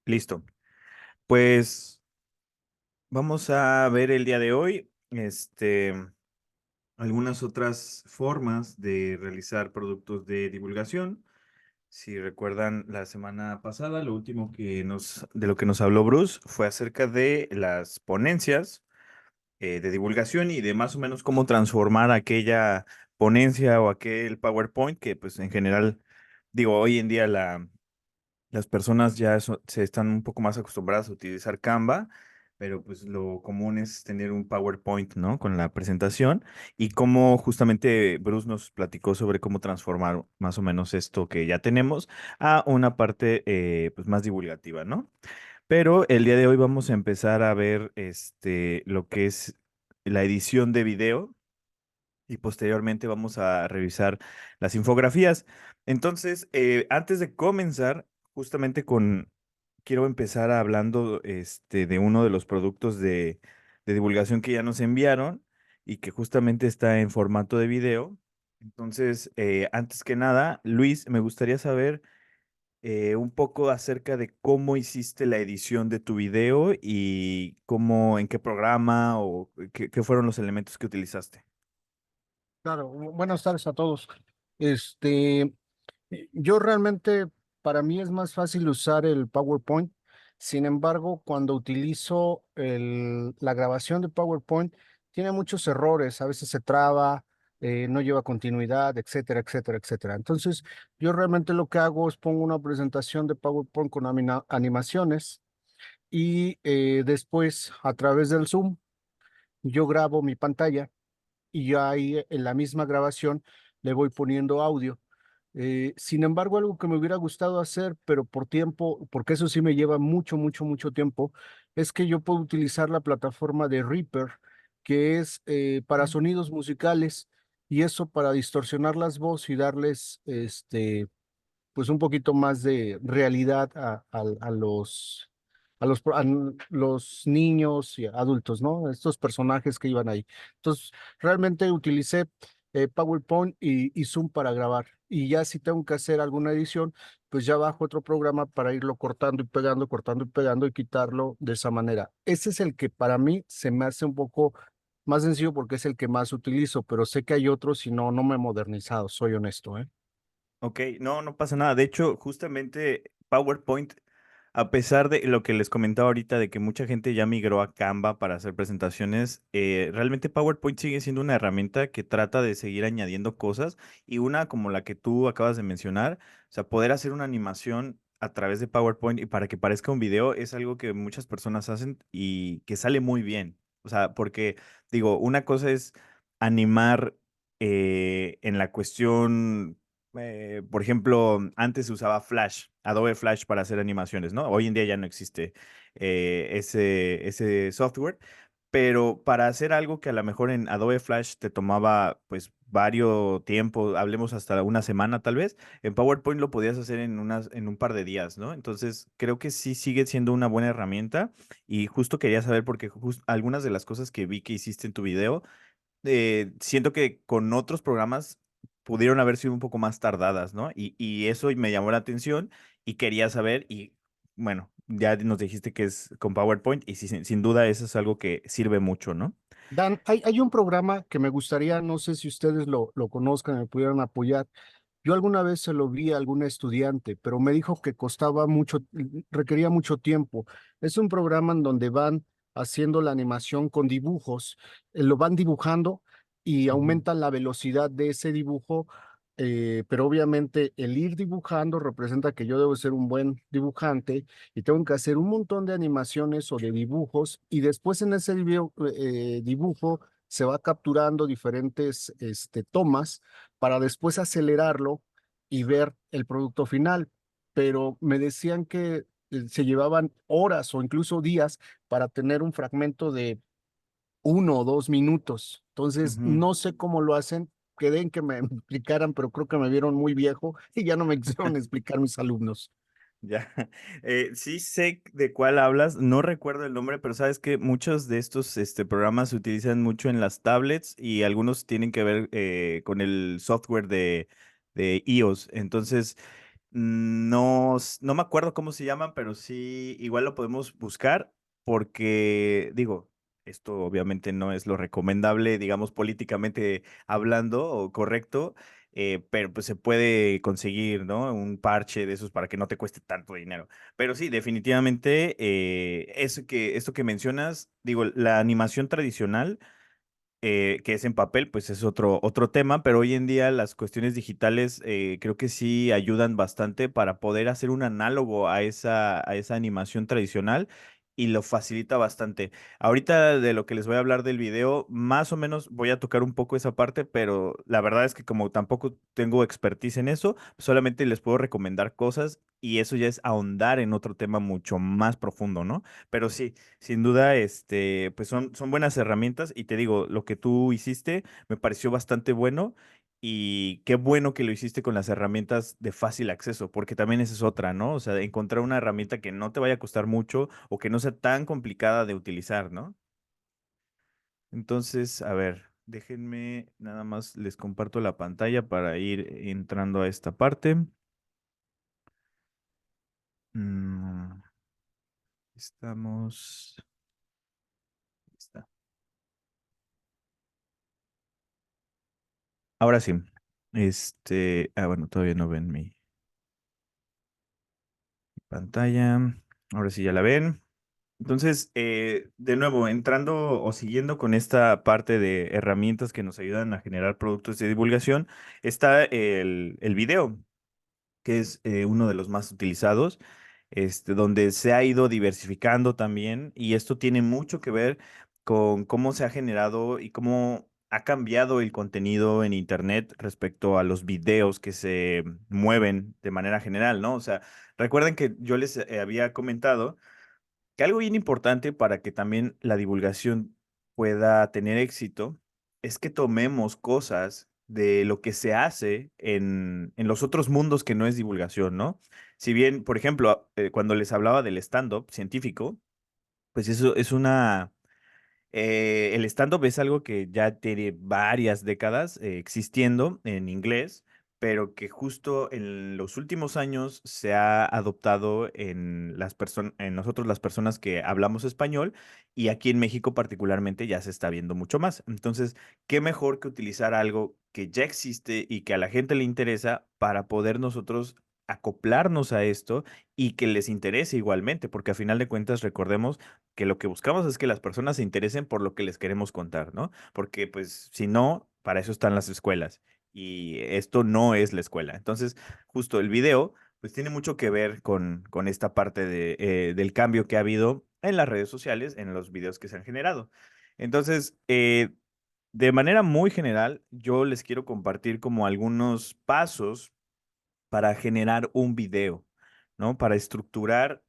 Listo. Pues vamos a ver el día de hoy, algunas otras formas de realizar productos de divulgación. Si recuerdan la semana pasada, lo último de lo que nos habló Bruce fue acerca de las ponencias de divulgación y de más o menos cómo transformar aquella ponencia o aquel PowerPoint que pues en general, digo, hoy en día las personas se están un poco más acostumbradas a utilizar Canva, pero pues lo común es tener un PowerPoint, ¿no? Con la presentación y cómo justamente Bruce nos platicó sobre cómo transformar más o menos esto que ya tenemos a una parte pues más divulgativa, ¿no? Pero el día de hoy vamos a empezar a ver lo que es la edición de video y posteriormente vamos a revisar las infografías. Entonces, antes de comenzar, justamente quiero empezar hablando de uno de los productos de divulgación que ya nos enviaron y que justamente está en formato de video. Entonces, antes que nada, Luis, me gustaría saber un poco acerca de cómo hiciste la edición de tu video y en qué programa o qué fueron los elementos que utilizaste. Claro, buenas tardes a todos. Este, yo realmente, para mí es más fácil usar el PowerPoint. Sin embargo, cuando utilizo la grabación de PowerPoint, tiene muchos errores. A veces se traba, no lleva continuidad, etcétera, etcétera, etcétera. Entonces, yo realmente lo que hago es pongo una presentación de PowerPoint con animaciones y después, a través del Zoom, yo grabo mi pantalla y yo ahí en la misma grabación le voy poniendo audio. Sin embargo, algo que me hubiera gustado hacer, pero por tiempo, porque eso sí me lleva mucho, mucho, mucho tiempo, es que yo puedo utilizar la plataforma de Reaper, que es para sonidos musicales, y eso para distorsionar las voces y darles pues un poquito más de realidad a los niños y adultos, ¿no? Estos personajes que iban ahí. Entonces, realmente utilicé PowerPoint y Zoom para grabar. Y ya si tengo que hacer alguna edición, pues ya bajo otro programa para irlo cortando y pegando y quitarlo de esa manera. Ese es el que para mí se me hace un poco más sencillo porque es el que más utilizo, pero sé que hay otros y no me he modernizado, soy honesto, ¿eh? Ok, no, no pasa nada. De hecho, justamente PowerPoint, a pesar de lo que les comentaba ahorita de que mucha gente ya migró a Canva para hacer presentaciones, realmente PowerPoint sigue siendo una herramienta que trata de seguir añadiendo cosas y una como la que tú acabas de mencionar, o sea, poder hacer una animación a través de PowerPoint y para que parezca un video es algo que muchas personas hacen y que sale muy bien. O sea, porque digo, una cosa es animar en la cuestión por ejemplo, antes se usaba Flash, Adobe Flash para hacer animaciones, ¿no? Hoy en día ya no existe ese software, pero para hacer algo que a lo mejor en Adobe Flash te tomaba pues varios tiempo, hablemos hasta una semana tal vez, en PowerPoint lo podías hacer en un par de días, ¿no? Entonces creo que sí sigue siendo una buena herramienta y justo quería saber porque algunas de las cosas que vi que hiciste en tu video siento que con otros programas pudieron haber sido un poco más tardadas, ¿no? Y eso me llamó la atención y quería saber, y bueno, ya nos dijiste que es con PowerPoint y sí, sin duda eso es algo que sirve mucho, ¿no? Dan, hay un programa que me gustaría, no sé si ustedes lo conozcan, me pudieran apoyar. Yo alguna vez se lo vi a algún estudiante, pero me dijo que costaba mucho, requería mucho tiempo. Es un programa en donde van haciendo la animación con dibujos, lo van dibujando y Ujú. aumentan la velocidad de ese dibujo, pero obviamente el ir dibujando representa que yo debo ser un buen dibujante y tengo que hacer un montón de animaciones o de dibujos y después en ese dibujo se va capturando diferentes tomas para después acelerarlo y ver el producto final. Pero me decían que se llevaban horas o incluso días para tener un fragmento de 1 o 2 minutos. Entonces, Ujú. no sé cómo lo hacen. Quedé en que me explicaran, pero creo que me vieron muy viejo y ya no me quisieron explicar mis alumnos. Ya, sí sé de cuál hablas, no recuerdo el nombre, pero sabes que muchos de estos programas se utilizan mucho en las tablets y algunos tienen que ver con el software de iOS. Entonces, No, no me acuerdo cómo se llaman, pero sí, igual lo podemos buscar porque, digo, esto obviamente no es lo recomendable, digamos, políticamente hablando o correcto, pero pues se puede conseguir, ¿no? Un parche de esos para que no te cueste tanto dinero. Pero sí, definitivamente, esto que mencionas, digo, la animación tradicional que es en papel, pues es otro tema, pero hoy en día las cuestiones digitales creo que sí ayudan bastante para poder hacer un análogo a esa animación tradicional y lo facilita bastante. Ahorita de lo que les voy a hablar del video, más o menos voy a tocar un poco esa parte, pero la verdad es que como tampoco tengo expertise en eso, solamente les puedo recomendar cosas y eso ya es ahondar en otro tema mucho más profundo, ¿no? Pero sí. Sin duda, pues son buenas herramientas y te digo, lo que tú hiciste me pareció bastante bueno y qué bueno que lo hiciste con las herramientas de fácil acceso, porque también esa es otra, ¿no? O sea, encontrar una herramienta que no te vaya a costar mucho o que no sea tan complicada de utilizar, ¿no? Entonces, a ver, déjenme nada más les comparto la pantalla para ir entrando a esta parte. Mm, estamos. Está. Ahora sí. Bueno, todavía no ven mi pantalla. Ahora sí ya la ven. Entonces, de nuevo, entrando o siguiendo con esta parte de herramientas que nos ayudan a generar productos de divulgación, está el video, que es uno de los más utilizados, donde se ha ido diversificando también, y esto tiene mucho que ver con cómo se ha generado y cómo ha cambiado el contenido en Internet respecto a los videos que se mueven de manera general, ¿no? O sea, recuerden que yo les había comentado que algo bien importante para que también la divulgación pueda tener éxito es que tomemos cosas de lo que se hace en los otros mundos que no es divulgación, ¿no? Si bien, por ejemplo, cuando les hablaba del stand-up científico, pues eso es el stand-up es algo que ya tiene varias décadas existiendo en inglés, pero que justo en los últimos años se ha adoptado en en nosotros las personas que hablamos español y aquí en México particularmente ya se está viendo mucho más. Entonces, ¿qué mejor que utilizar algo que ya existe y que a la gente le interesa para poder nosotros acoplarnos a esto y que les interese igualmente? Porque a final de cuentas, recordemos que lo que buscamos es que las personas se interesen por lo que les queremos contar, ¿no? Porque pues si no, para eso están las escuelas y esto no es la escuela. Entonces, justo el video, pues tiene mucho que ver con esta parte del cambio que ha habido en las redes sociales, en los videos que se han generado. Entonces, de manera muy general, yo les quiero compartir como algunos pasos para generar un video, ¿no? Para estructurar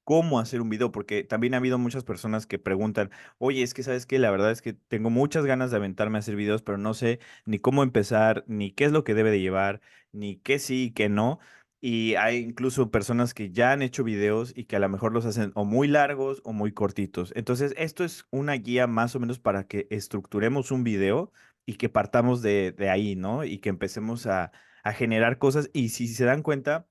cómo hacer un video, porque también ha habido muchas personas que preguntan, oye, es que sabes que la verdad es que tengo muchas ganas de aventarme a hacer videos, pero no sé ni cómo empezar, ni qué es lo que debe de llevar, ni qué sí y qué no. Y hay incluso personas que ya han hecho videos y que a lo mejor los hacen o muy largos o muy cortitos. Entonces, esto es una guía más o menos para que estructuremos un video y que partamos de ahí, ¿no? Y que empecemos a generar cosas. Y si se dan cuenta,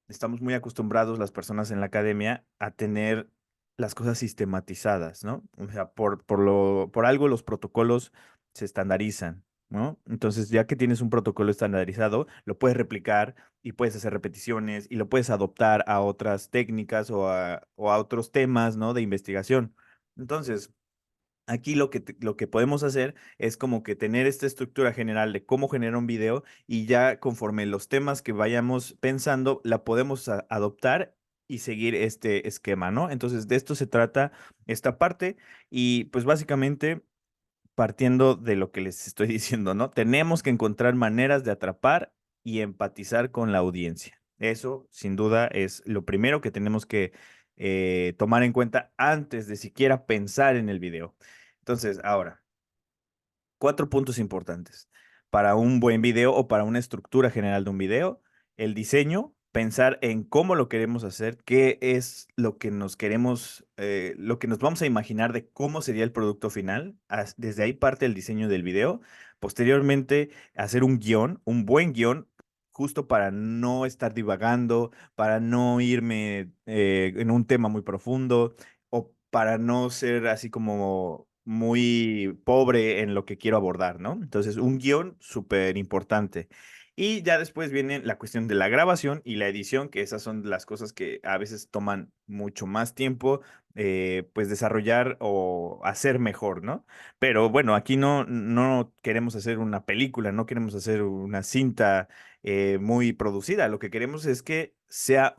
estamos muy acostumbrados las personas en la academia a tener las cosas sistematizadas, ¿no? O sea, por algo los protocolos se estandarizan, ¿no? Entonces, ya que tienes un protocolo estandarizado, lo puedes replicar y puedes hacer repeticiones y lo puedes adoptar a otras técnicas o a otros temas, ¿no? De investigación. Entonces, aquí lo que podemos hacer es como que tener esta estructura general de cómo generar un video y ya conforme los temas que vayamos pensando, la podemos adoptar y seguir este esquema, ¿no? Entonces, de esto se trata esta parte y pues básicamente partiendo de lo que les estoy diciendo, ¿no? Tenemos que encontrar maneras de atrapar y empatizar con la audiencia. Eso, sin duda, es lo primero que tenemos que tomar en cuenta antes de siquiera pensar en el video. Entonces, ahora, cuatro puntos importantes para un buen video o para una estructura general de un video. El diseño, pensar en cómo lo queremos hacer, qué es lo que nos queremos, lo que nos vamos a imaginar de cómo sería el producto final. Desde ahí parte el diseño del video. Posteriormente, hacer un guión, un buen guión. justo para no estar divagando, para no irme en un tema muy profundo o para no ser así como muy pobre en lo que quiero abordar, ¿no? Entonces, un guión súper importante. Y ya después viene la cuestión de la grabación y la edición, que esas son las cosas que a veces toman mucho más tiempo, pues desarrollar o hacer mejor, ¿no? Pero bueno, aquí no queremos hacer una película, no queremos hacer una cinta muy producida. Lo que queremos es que sea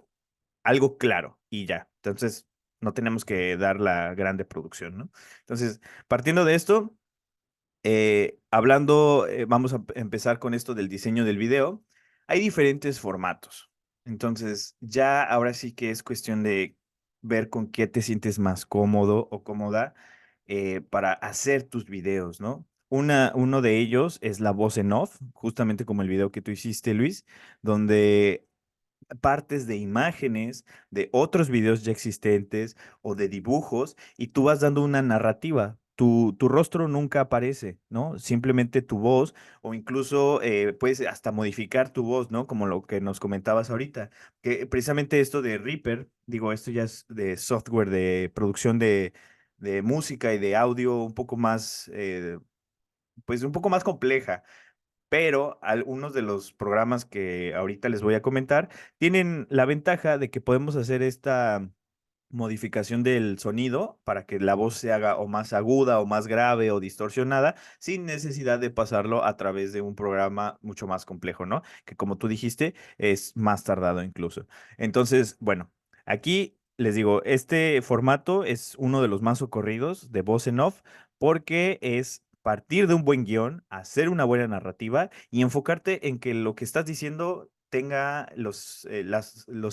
algo claro y ya. Entonces, no tenemos que dar la grande producción, ¿no? Entonces, partiendo de esto, hablando, vamos a empezar con esto del diseño del video. Hay diferentes formatos. Entonces, ya ahora sí que es cuestión de ver con qué te sientes más cómodo o cómoda para hacer tus videos, ¿no? Uno de ellos es la voz en off, justamente como el video que tú hiciste, Luis, donde partes de imágenes de otros videos ya existentes o de dibujos y tú vas dando una narrativa. Tu rostro nunca aparece, ¿no? Simplemente tu voz o incluso puedes hasta modificar tu voz, ¿no? Como lo que nos comentabas ahorita, que precisamente esto de Reaper, digo, esto ya es de software de producción de música y de audio un poco más, pues un poco más compleja, pero algunos de los programas que ahorita les voy a comentar tienen la ventaja de que podemos hacer esta modificación del sonido para que la voz se haga o más aguda o más grave o distorsionada sin necesidad de pasarlo a través de un programa mucho más complejo, ¿no? Que como tú dijiste, es más tardado incluso. Entonces, bueno, aquí les digo, este formato es uno de los más socorridos de voz en off porque es partir de un buen guión, hacer una buena narrativa y enfocarte en que lo que estás diciendo tenga los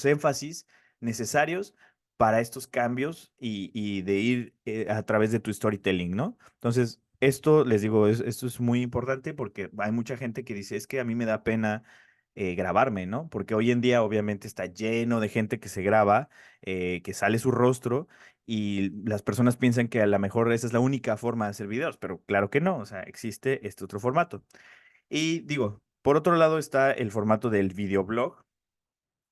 énfasis necesarios para estos cambios y de ir a través de tu storytelling, ¿no? Entonces, esto les digo, esto es muy importante porque hay mucha gente que dice, es que a mí me da pena grabarme, ¿no? Porque hoy en día obviamente está lleno de gente que se graba, que sale su rostro y las personas piensan que a lo mejor esa es la única forma de hacer videos, pero claro que no, o sea, existe este otro formato. Y digo, por otro lado está el formato del videoblog,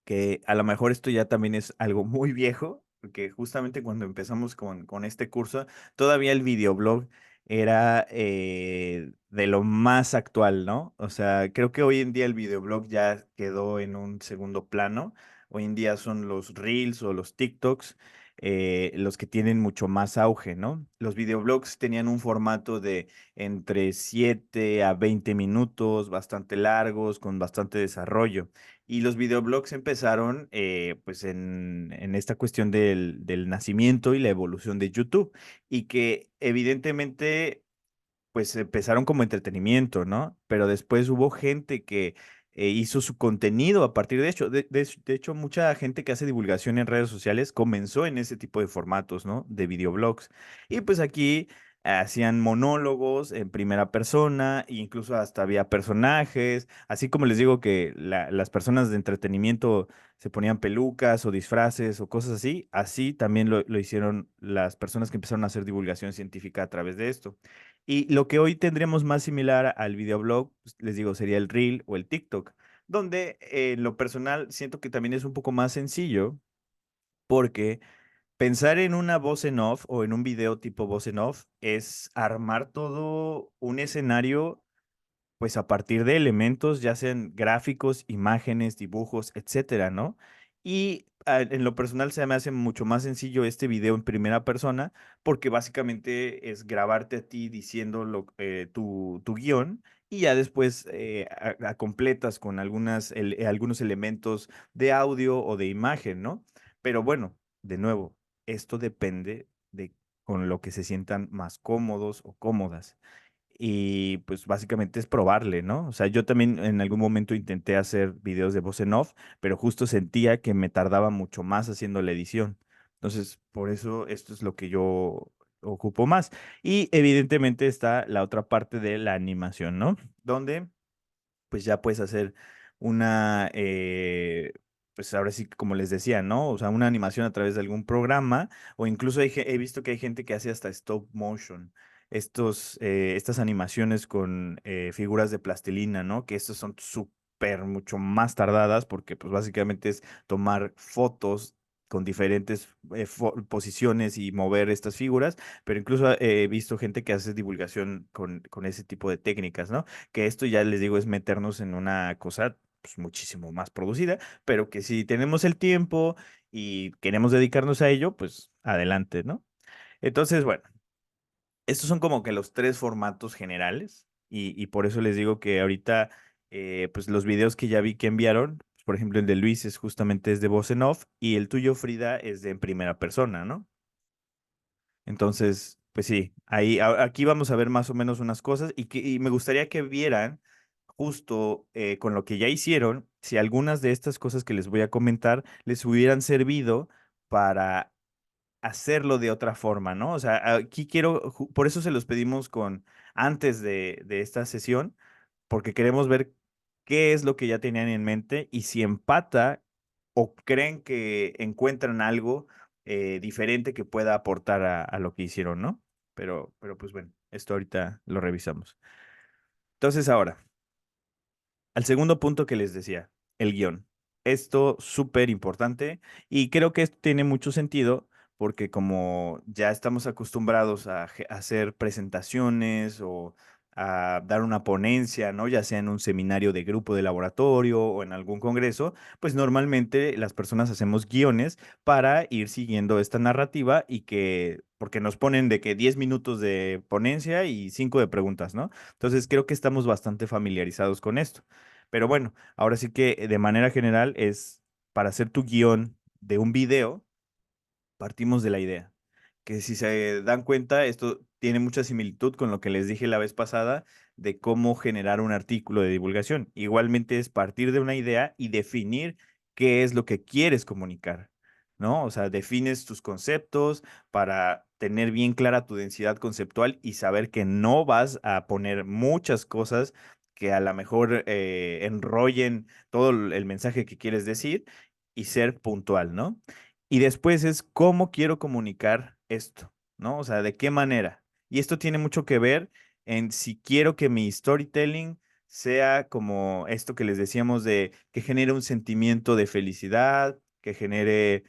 que a lo mejor esto ya también es algo muy viejo, porque justamente cuando empezamos con este curso, todavía el videoblog era de lo más actual, ¿no? O sea, creo que hoy en día el videoblog ya quedó en un segundo plano. Hoy en día son los Reels o los TikToks los que tienen mucho más auge, ¿no? Los videoblogs tenían un formato de entre 7 a 20 minutos, bastante largos, con bastante desarrollo. Y los videoblogs empezaron pues en esta cuestión del nacimiento y la evolución de YouTube y que evidentemente pues empezaron como entretenimiento, ¿no? Pero después hubo gente que hizo su contenido a partir de hecho. De hecho, mucha gente que hace divulgación en redes sociales comenzó en ese tipo de formatos, ¿no? De videoblogs. Y pues aquí hacían monólogos en primera persona, e incluso hasta había personajes, así como les digo que las personas de entretenimiento se ponían pelucas o disfraces o cosas así, así también lo hicieron las personas que empezaron a hacer divulgación científica a través de esto. Y lo que hoy tendríamos más similar al videoblog, pues, les digo, sería el Reel o el TikTok, donde en lo personal siento que también es un poco más sencillo porque pensar en una voz en off o en un video tipo voz en off es armar todo un escenario pues a partir de elementos, ya sean gráficos, imágenes, dibujos, etcétera, ¿no? Y en lo personal se me hace mucho más sencillo este video en primera persona porque básicamente es grabarte a ti diciendo tu guión y ya después completas con algunos elementos de audio o de imagen, ¿no? Pero bueno, de nuevo, esto depende de con lo que se sientan más cómodos o cómodas. Y pues básicamente es probarle, ¿no? O sea, yo también en algún momento intenté hacer videos de voz en off, pero justo sentía que me tardaba mucho más haciendo la edición. Entonces, por eso esto es lo que yo ocupo más. Y evidentemente está la otra parte de la animación, ¿no? Donde pues ya puedes hacer una, pues ahora sí, como les decía, ¿no? O sea, una animación a través de algún programa, o incluso he visto que hay gente que hace hasta stop motion, estas animaciones con figuras de plastilina, ¿no? Que estos son súper, mucho más tardadas, porque pues básicamente es tomar fotos con diferentes posiciones y mover estas figuras, pero incluso he visto gente que hace divulgación con ese tipo de técnicas, ¿no? Que esto ya les digo es meternos en una cosa pues, muchísimo más producida, pero que si tenemos el tiempo y queremos dedicarnos a ello, pues adelante, ¿no? Entonces, bueno, estos son como que los tres formatos generales y por eso les digo que ahorita, pues los videos que ya vi que enviaron, pues, por ejemplo, el de Luis es justamente es de voz en off y el tuyo, Frida, es de en primera persona, ¿no? Entonces, pues sí, ahí, aquí vamos a ver más o menos unas cosas y me gustaría que vieran justo con lo que ya hicieron, si algunas de estas cosas que les voy a comentar les hubieran servido para hacerlo de otra forma, ¿no? O sea, aquí quiero, por eso se los pedimos con antes de esta sesión, porque queremos ver qué es lo que ya tenían en mente y si empata o creen que encuentran algo diferente que pueda aportar a lo que hicieron, ¿no? Pero pues bueno, esto ahorita lo revisamos. Entonces ahora, al segundo punto que les decía, el guión. Esto súper importante y creo que esto tiene mucho sentido porque como ya estamos acostumbrados a hacer presentaciones o a dar una ponencia, ¿no? Ya sea en un seminario de grupo de laboratorio o en algún congreso, pues normalmente las personas hacemos guiones para ir siguiendo esta narrativa y que, porque nos ponen de que 10 minutos de ponencia y 5 de preguntas, ¿no? Entonces creo que estamos bastante familiarizados con esto. Pero bueno, ahora sí que de manera general es para hacer tu guión de un video, partimos de la idea. Que si se dan cuenta, esto tiene mucha similitud con lo que les dije la vez pasada de cómo generar un artículo de divulgación. Igualmente es partir de una idea y definir qué es lo que quieres comunicar, ¿no? O sea, defines tus conceptos para tener bien clara tu densidad conceptual y saber que no vas a poner muchas cosas que a lo mejor enrollen todo el mensaje que quieres decir y ser puntual, ¿no? Y después es cómo quiero comunicar esto, ¿no? O sea, de qué manera. Y esto tiene mucho que ver en si quiero que mi storytelling sea como esto que les decíamos de que genere un sentimiento de felicidad, que genere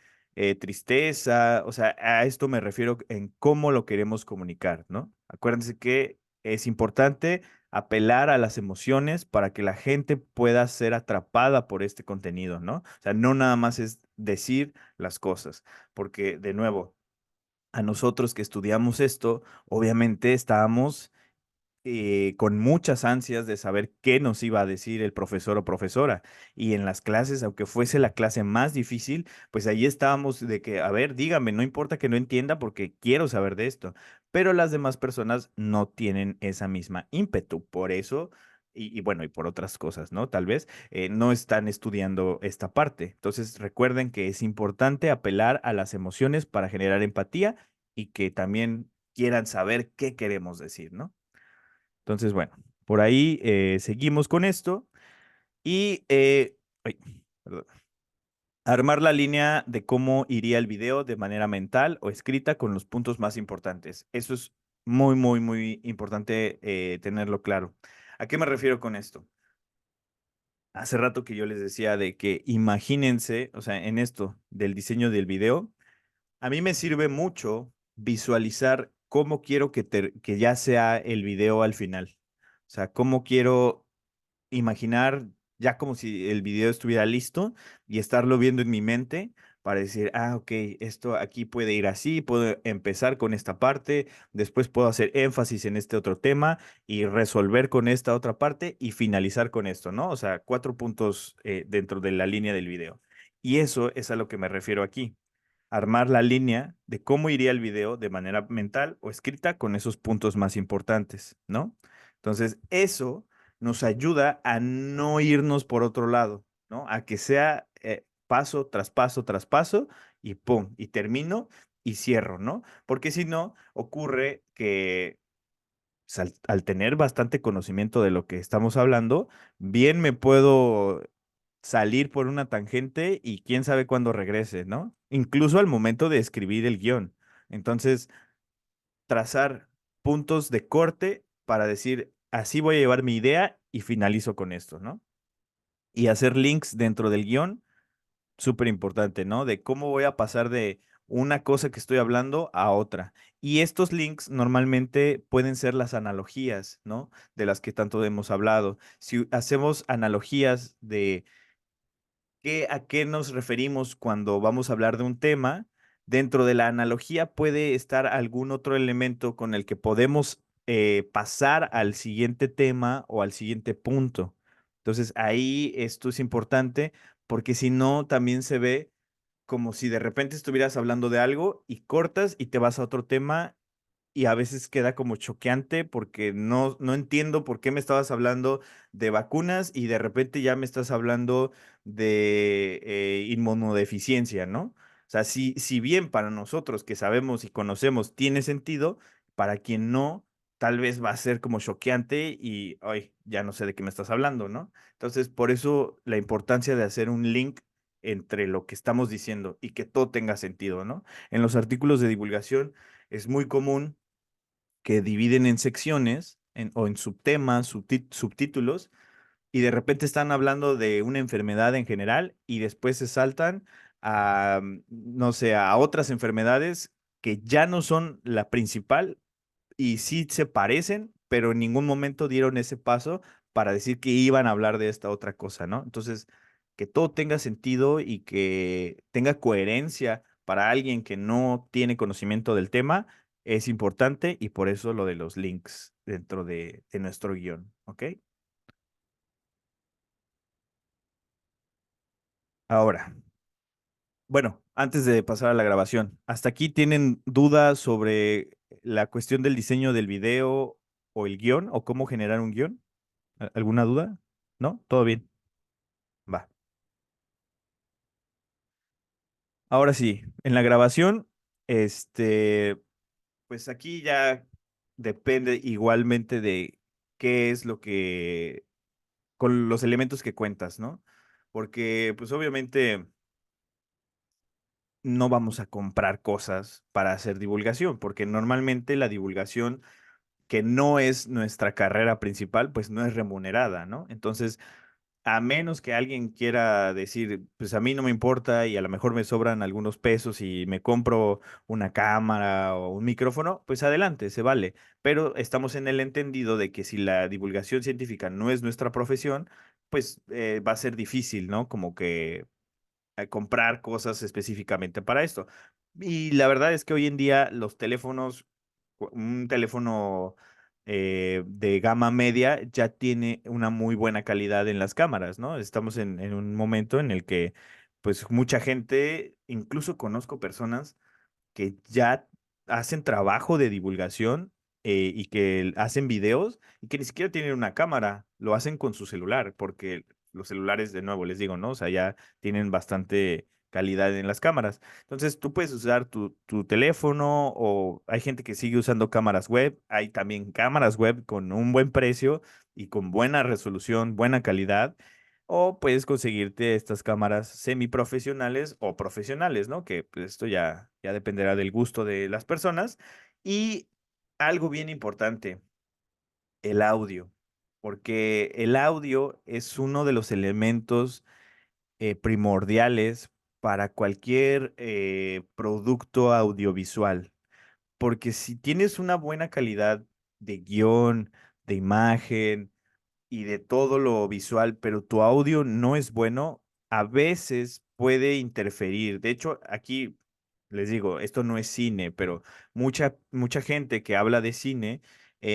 tristeza, o sea, a esto me refiero en cómo lo queremos comunicar, ¿no? Acuérdense que es importante apelar a las emociones para que la gente pueda ser atrapada por este contenido, ¿no? O sea, no nada más es decir las cosas, porque de nuevo, a nosotros que estudiamos esto, obviamente estábamos con muchas ansias de saber qué nos iba a decir el profesor o profesora. Y en las clases, aunque fuese la clase más difícil, pues ahí estábamos de que, a ver, dígame, no importa que no entienda porque quiero saber de esto. Pero las demás personas no tienen esa misma ímpetu. Por eso, y bueno, y por otras cosas, ¿no? Tal vez no están estudiando esta parte. Entonces, recuerden que es importante apelar a las emociones para generar empatía y que también quieran saber qué queremos decir, ¿no? Entonces, bueno, por ahí seguimos con esto y ay, perdón, armar la línea de cómo iría el video de manera mental o escrita con los puntos más importantes. Eso es muy, muy, muy importante tenerlo claro. ¿A qué me refiero con esto? Hace rato que yo les decía de que imagínense, o sea, en esto del diseño del video, a mí me sirve mucho visualizar cómo quiero que ya sea el video al final. O sea, cómo quiero imaginar ya como si el video estuviera listo y estarlo viendo en mi mente para decir, ah, ok, esto aquí puede ir así, puedo empezar con esta parte, después puedo hacer énfasis en este otro tema y resolver con esta otra parte y finalizar con esto, ¿no? O sea, 4 puntos dentro de la línea del video. Y eso es a lo que me refiero aquí, armar la línea de cómo iría el video de manera mental o escrita con esos puntos más importantes, ¿no? Entonces, eso nos ayuda a no irnos por otro lado, ¿no? A que sea paso tras paso tras paso y pum, y termino y cierro, ¿no? Porque si no, ocurre que pues, al tener bastante conocimiento de lo que estamos hablando, bien me puedo salir por una tangente y quién sabe cuándo regrese, ¿no? Incluso al momento de escribir el guión. Entonces, trazar puntos de corte para decir, así voy a llevar mi idea y finalizo con esto, ¿no? Y hacer links dentro del guión, súper importante, ¿no? De cómo voy a pasar de una cosa que estoy hablando a otra. Y estos links normalmente pueden ser las analogías, ¿no? De las que tanto hemos hablado. Si hacemos analogías de a qué nos referimos cuando vamos a hablar de un tema, dentro de la analogía puede estar algún otro elemento con el que podemos pasar al siguiente tema o al siguiente punto. Entonces ahí esto es importante porque si no, también se ve como si de repente estuvieras hablando de algo y cortas y te vas a otro tema y a veces queda como choqueante porque no entiendo por qué me estabas hablando de vacunas y de repente ya me estás hablando de inmunodeficiencia, ¿no? O sea, si bien para nosotros que sabemos y conocemos tiene sentido, para quien no, tal vez va a ser como choqueante y, ay, ya no sé de qué me estás hablando, ¿no? Entonces, por eso la importancia de hacer un link entre lo que estamos diciendo y que todo tenga sentido, ¿no? En los artículos de divulgación es muy común que dividen en secciones o en subtemas, subtítulos, y de repente están hablando de una enfermedad en general y después se saltan a, no sé, a otras enfermedades que ya no son la principal y sí se parecen, pero en ningún momento dieron ese paso para decir que iban a hablar de esta otra cosa, ¿no? Entonces, que todo tenga sentido y que tenga coherencia para alguien que no tiene conocimiento del tema es importante y por eso lo de los links dentro de nuestro guión, ¿ok? Ahora, bueno, antes de pasar a la grabación, ¿hasta aquí tienen dudas sobre la cuestión del diseño del video o el guión o cómo generar un guión? ¿Alguna duda? ¿No? ¿Todo bien? Va. Ahora sí, en la grabación, pues aquí ya depende igualmente de qué es lo que, con los elementos que cuentas, ¿no? Porque, pues obviamente no vamos a comprar cosas para hacer divulgación, porque normalmente la divulgación que no es nuestra carrera principal, pues no es remunerada, ¿no? Entonces, a menos que alguien quiera decir, pues a mí no me importa y a lo mejor me sobran algunos pesos y me compro una cámara o un micrófono, pues adelante, se vale. Pero estamos en el entendido de que si la divulgación científica no es nuestra profesión, pues va a ser difícil, ¿no? Como que comprar cosas específicamente para esto. Y la verdad es que hoy en día los teléfonos, un teléfono de gama media ya tiene una muy buena calidad en las cámaras, ¿no? Estamos en un momento en el que pues mucha gente, incluso conozco personas que ya hacen trabajo de divulgación y que hacen videos y que ni siquiera tienen una cámara, lo hacen con su celular, porque los celulares, de nuevo, les digo, ¿no? O sea, ya tienen bastante calidad en las cámaras. Entonces, tú puedes usar tu teléfono o hay gente que sigue usando cámaras web, hay también cámaras web con un buen precio y con buena resolución, buena calidad. O puedes conseguirte estas cámaras semiprofesionales o profesionales, ¿no? Que pues, esto ya dependerá del gusto de las personas. Y algo bien importante, el audio, porque el audio es uno de los elementos primordiales para cualquier producto audiovisual. Porque si tienes una buena calidad de guión, de imagen, y de todo lo visual, pero tu audio no es bueno, a veces puede interferir. De hecho, aquí les digo, esto no es cine, pero mucha gente que habla de cine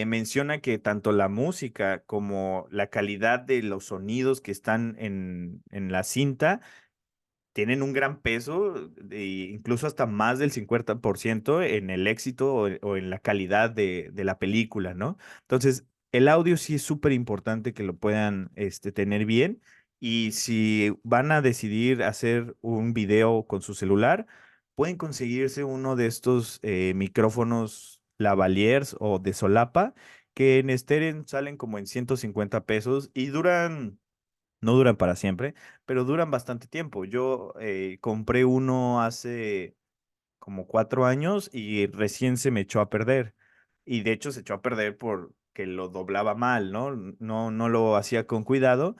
menciona que tanto la música como la calidad de los sonidos que están en la cinta tienen un gran peso, incluso hasta más del 50% en el éxito o en la calidad de la película, ¿no? Entonces, el audio sí es súper importante que lo puedan tener bien. Y si van a decidir hacer un video con su celular, pueden conseguirse uno de estos micrófonos lavaliers o de solapa, que en Steren salen como en 150 pesos y no duran para siempre, pero duran bastante tiempo. Yo compré uno hace como 4 años y recién se me echó a perder. Y de hecho se echó a perder porque lo doblaba mal, ¿no? No lo hacía con cuidado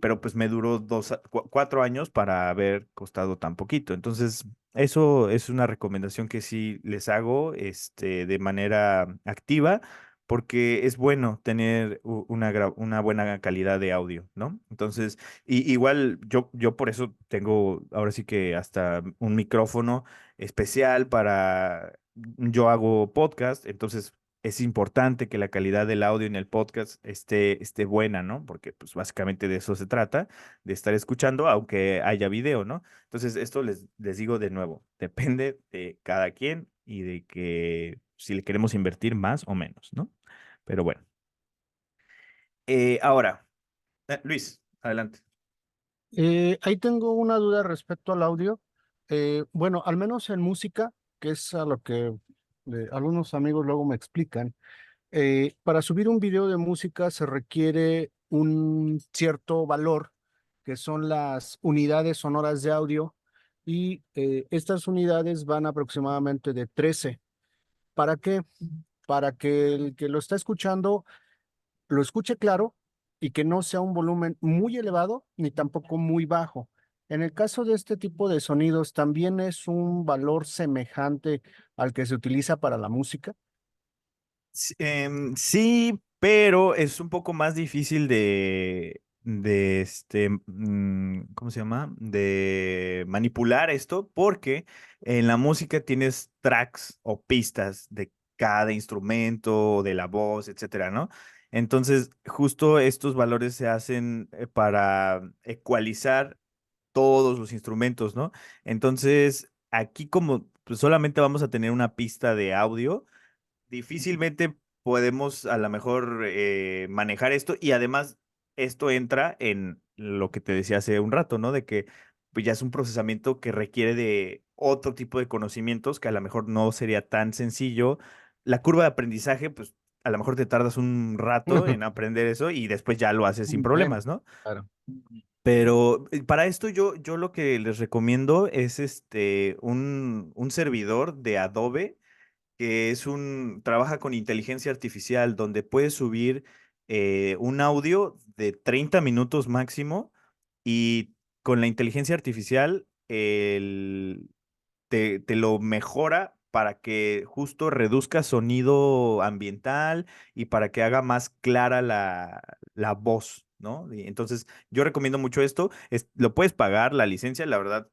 pero pues me duró 4 años para haber costado tan poquito. Entonces, eso es una recomendación que sí les hago, de manera activa, porque es bueno tener una buena calidad de audio, ¿no? Entonces, igual yo por eso tengo ahora sí que hasta un micrófono especial yo hago podcast, entonces es importante que la calidad del audio en el podcast esté buena, ¿no? Porque pues básicamente de eso se trata, de estar escuchando, aunque haya video, ¿no? Entonces, esto les digo de nuevo, depende de cada quien y de que si le queremos invertir más o menos, ¿no? Pero bueno. Ahora, Luis, adelante. Ahí tengo una duda respecto al audio. Bueno, al menos en música, que es a lo que algunos amigos luego me explican. Para subir un video de música se requiere un cierto valor, que son las unidades sonoras de audio, y estas unidades van aproximadamente de 13. ¿Para qué? Para que el que lo está escuchando lo escuche claro y que no sea un volumen muy elevado ni tampoco muy bajo. En el caso de este tipo de sonidos, ¿también es un valor semejante al que se utiliza para la música? Sí, pero es un poco más difícil ¿cómo se llama? De manipular esto, porque en la música tienes tracks o pistas de cada instrumento, de la voz, etcétera, ¿no? Entonces, justo estos valores se hacen para ecualizar todos los instrumentos, ¿no? Entonces, aquí como pues, solamente vamos a tener una pista de audio, difícilmente podemos a lo mejor manejar esto, y además esto entra en lo que te decía hace un rato, ¿no? De que pues ya es un procesamiento que requiere de otro tipo de conocimientos que a lo mejor no sería tan sencillo. La curva de aprendizaje, pues a lo mejor te tardas un rato en aprender eso y después ya lo haces sin Un buen, problemas, ¿no? claro. Pero para esto yo lo que les recomiendo es un servidor de Adobe que trabaja con inteligencia artificial, donde puedes subir un audio de 30 minutos máximo, y con la inteligencia artificial te lo mejora para que justo reduzca sonido ambiental y para que haga más clara la voz, ¿no? Y entonces, yo recomiendo mucho esto. Lo puedes pagar, la licencia, la verdad,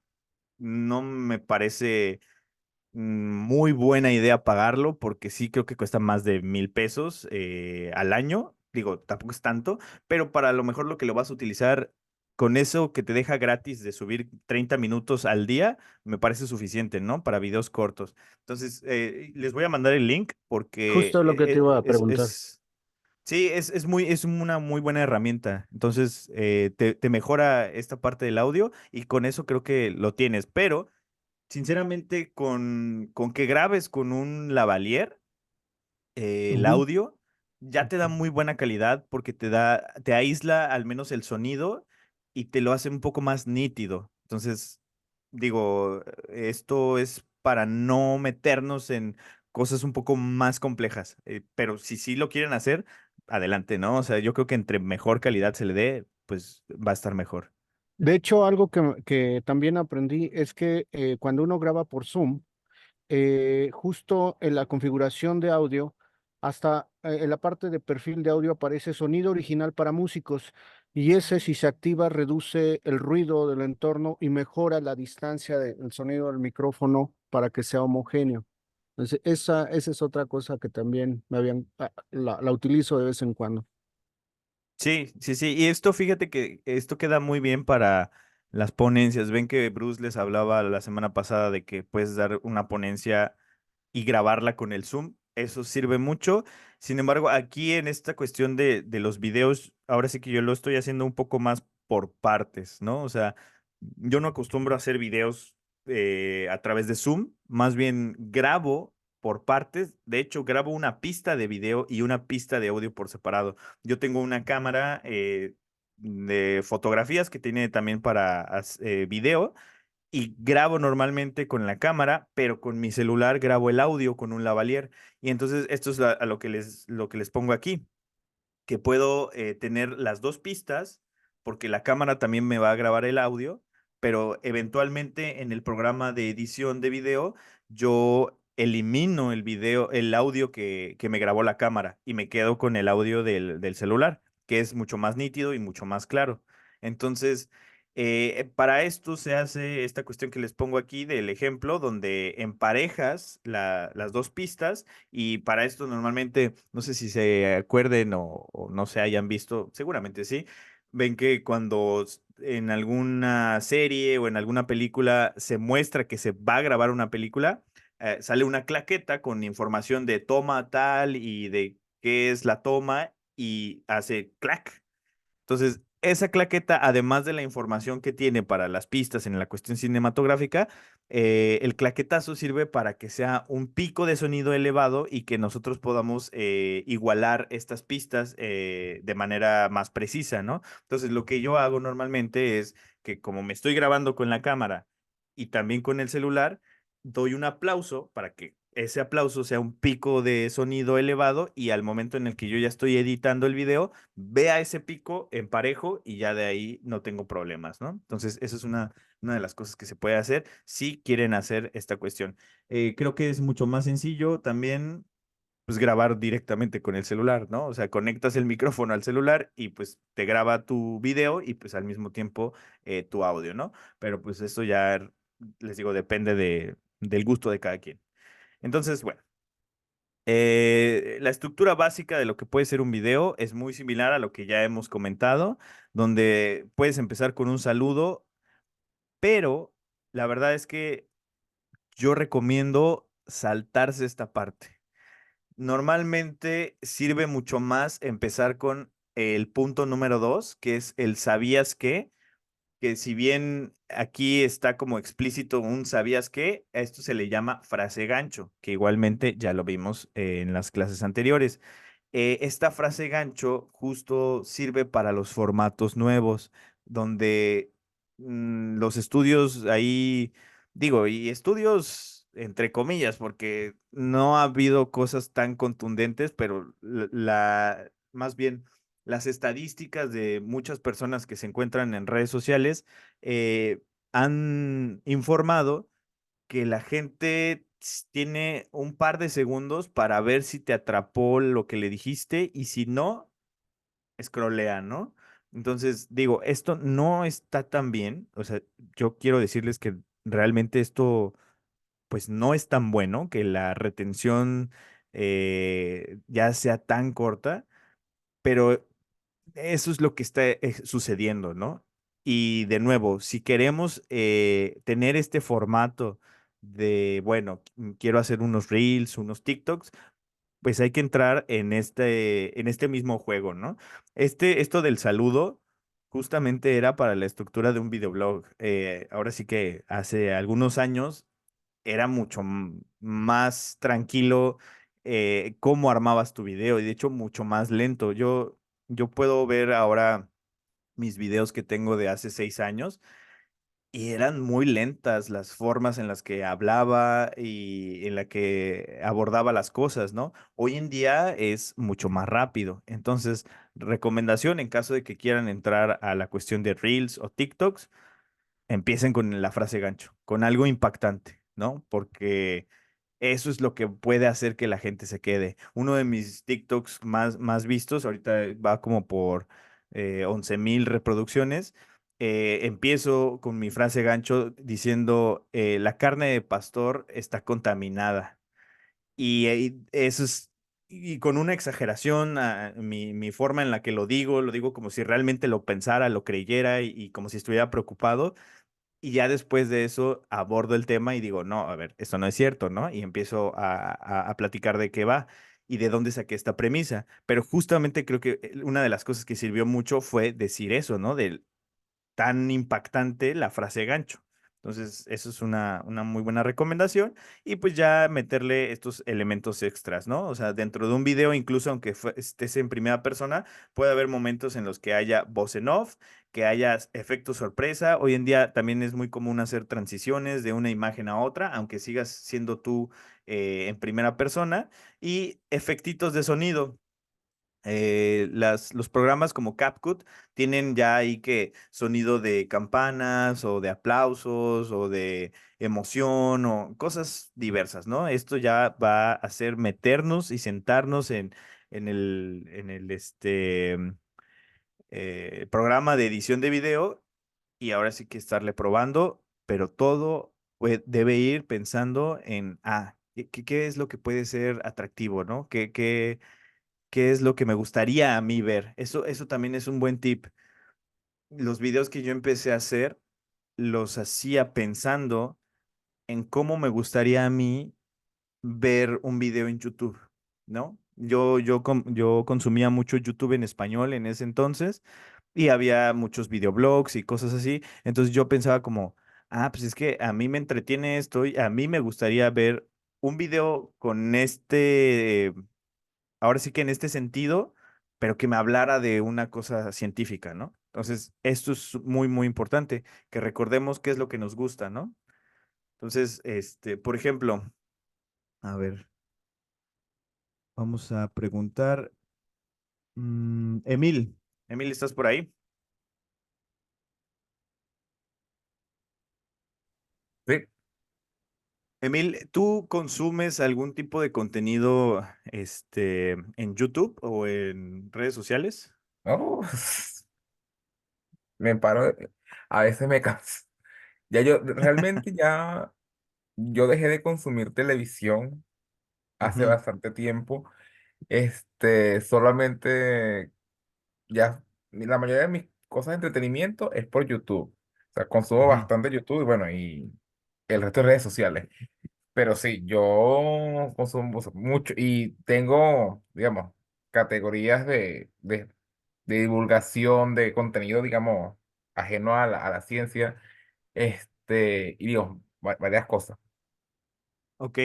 no me parece muy buena idea pagarlo, porque sí creo que cuesta más de 1,000 pesos al año. Digo, tampoco es tanto, pero para lo mejor lo que lo vas a utilizar, con eso que te deja gratis de subir 30 minutos al día, me parece suficiente, ¿no? Para videos cortos. Entonces, les voy a mandar el link porque Justo lo que te iba a preguntar. sí, es una muy buena herramienta. Entonces, te mejora esta parte del audio y con eso creo que lo tienes, pero sinceramente, con que grabes con un lavalier el Ujú. audio, ya te da muy buena calidad, porque te aísla al menos el sonido y te lo hace un poco más nítido. Entonces, digo, esto es para no meternos en cosas un poco más complejas, pero si sí lo quieren hacer, adelante, ¿no? O sea, yo creo que entre mejor calidad se le dé, pues va a estar mejor. De hecho, algo que también aprendí es que cuando uno graba por Zoom, justo en la configuración de audio, hasta en la parte de perfil de audio aparece sonido original para músicos, y ese, si se activa, reduce el ruido del entorno y mejora la distancia del sonido del micrófono para que sea homogéneo. Entonces, esa es otra cosa que también la utilizo de vez en cuando. Sí, sí, sí. Y esto, fíjate que esto queda muy bien para las ponencias. Ven que Bruce les hablaba la semana pasada de que puedes dar una ponencia y grabarla con el Zoom. Eso sirve mucho. Sin embargo, aquí en esta cuestión de los videos, ahora sí que yo lo estoy haciendo un poco más por partes, ¿no? O sea, yo no acostumbro a hacer videos a través de Zoom, más bien grabo por partes. De hecho, grabo una pista de video y una pista de audio por separado. Yo tengo una cámara de fotografías que tiene también para video, y grabo normalmente con la cámara, pero con mi celular grabo el audio con un lavalier. Y entonces esto es a lo que les pongo aquí, que puedo tener las dos pistas, porque la cámara también me va a grabar el audio, pero eventualmente en el programa de edición de video yo elimino el video, el audio que me grabó la cámara y me quedo con el audio del celular, que es mucho más nítido y mucho más claro. Entonces, para esto se hace esta cuestión que les pongo aquí del ejemplo, donde emparejas las dos pistas y para esto normalmente, no sé si se acuerden o no se hayan visto, seguramente sí, ven que cuando en alguna serie o en alguna película se muestra que se va a grabar una película, sale una claqueta con información de toma tal y de qué es la toma y hace clac. Entonces, esa claqueta, además de la información que tiene para las pistas en la cuestión cinematográfica, el claquetazo sirve para que sea un pico de sonido elevado y que nosotros podamos igualar estas pistas de manera más precisa, ¿no? Entonces, lo que yo hago normalmente es que como me estoy grabando con la cámara y también con el celular, doy un aplauso para que ese aplauso sea un pico de sonido elevado y al momento en el que yo ya estoy editando el video, vea ese pico en parejo y ya de ahí no tengo problemas, ¿no? Entonces, eso es una de las cosas que se puede hacer si quieren hacer esta cuestión. Creo que es mucho más sencillo también, pues, grabar directamente con el celular, ¿no? O sea, conectas el micrófono al celular y pues te graba tu video y pues al mismo tiempo tu audio, ¿no? Pero pues eso ya, les digo, depende del gusto de cada quien. Entonces, bueno. La estructura básica de lo que puede ser un video es muy similar a lo que ya hemos comentado, donde puedes empezar con un saludo, pero la verdad es que yo recomiendo saltarse esta parte. Normalmente sirve mucho más empezar con el punto número 2, que es el ¿sabías qué? Que si bien aquí está como explícito un ¿sabías qué? A esto se le llama frase gancho, que igualmente ya lo vimos en las clases anteriores. Esta frase gancho justo sirve para los formatos nuevos, donde los estudios ahí, digo, y estudios entre comillas, porque no ha habido cosas tan contundentes, pero más bien las estadísticas de muchas personas que se encuentran en redes sociales han informado que la gente tiene un par de segundos para ver si te atrapó lo que le dijiste y si no, escrolea, ¿no? Entonces, digo, esto no está tan bien. O sea, yo quiero decirles que realmente esto, pues no es tan bueno, que la retención ya sea tan corta, pero eso es lo que está sucediendo, ¿no? Y de nuevo, si queremos tener este formato de, bueno, quiero hacer unos reels, unos TikToks, pues hay que entrar en este mismo juego, ¿no? Esto del saludo justamente era para la estructura de un videoblog. Ahora sí que hace algunos años era mucho más tranquilo cómo armabas tu video y de hecho mucho más lento. Yo puedo ver ahora mis videos que tengo de hace 6 años y eran muy lentas las formas en las que hablaba y en la que abordaba las cosas, ¿no? Hoy en día es mucho más rápido. Entonces, recomendación en caso de que quieran entrar a la cuestión de Reels o TikToks, empiecen con la frase gancho, con algo impactante, ¿no? Porque eso es lo que puede hacer que la gente se quede. Uno de mis TikToks más vistos, ahorita va como por 11,000 reproducciones. Empiezo con mi frase gancho diciendo, la carne de pastor está contaminada. Y eso es, y con una exageración, mi forma en la que lo digo como si realmente lo pensara, lo creyera y como si estuviera preocupado. Y ya después de eso abordo el tema y digo, no, a ver, esto no es cierto, ¿no? Y empiezo a platicar de qué va y de dónde saqué esta premisa. Pero justamente creo que una de las cosas que sirvió mucho fue decir eso, ¿no? Del tan impactante la frase gancho. Entonces, eso es una muy buena recomendación. Y pues ya meterle estos elementos extras, ¿no? O sea, dentro de un video, incluso aunque estés en primera persona, puede haber momentos en los que haya voz en off, que haya efecto sorpresa. Hoy en día también es muy común hacer transiciones de una imagen a otra, aunque sigas siendo tú en primera persona. Y efectitos de sonido. los programas como CapCut tienen ya ahí que sonido de campanas o de aplausos o de emoción o cosas diversas, ¿no? Esto ya va a hacer meternos y sentarnos en el programa de edición de video y ahora sí que estarle probando, pero todo debe ir pensando en, ¿qué es lo que puede ser atractivo, ¿no? ¿Qué es lo que me gustaría a mí ver? Eso también es un buen tip. Los videos que yo empecé a hacer, los hacía pensando en cómo me gustaría a mí ver un video en YouTube, ¿no? Yo consumía mucho YouTube en español en ese entonces y había muchos videoblogs y cosas así. Entonces yo pensaba como, pues es que a mí me entretiene esto y a mí me gustaría ver un video con ahora sí que en este sentido, pero que me hablara de una cosa científica, ¿no? Entonces, esto es muy, muy importante, que recordemos qué es lo que nos gusta, ¿no? Entonces, por ejemplo, a ver, vamos a preguntar, Emil, ¿estás por ahí? Sí. Emil, ¿tú consumes algún tipo de contenido, en YouTube o en redes sociales? Oh, me paro, a veces me canso. Ya yo, realmente ya, yo dejé de consumir televisión hace Ujú, bastante tiempo. Solamente ya, la mayoría de mis cosas de entretenimiento es por YouTube. O sea, consumo ujú. bastante YouTube y bueno, y el resto de redes sociales. Pero sí, yo consumo mucho y tengo, digamos, categorías de divulgación de contenido, digamos, ajeno a la ciencia, y digo, varias cosas. Ok,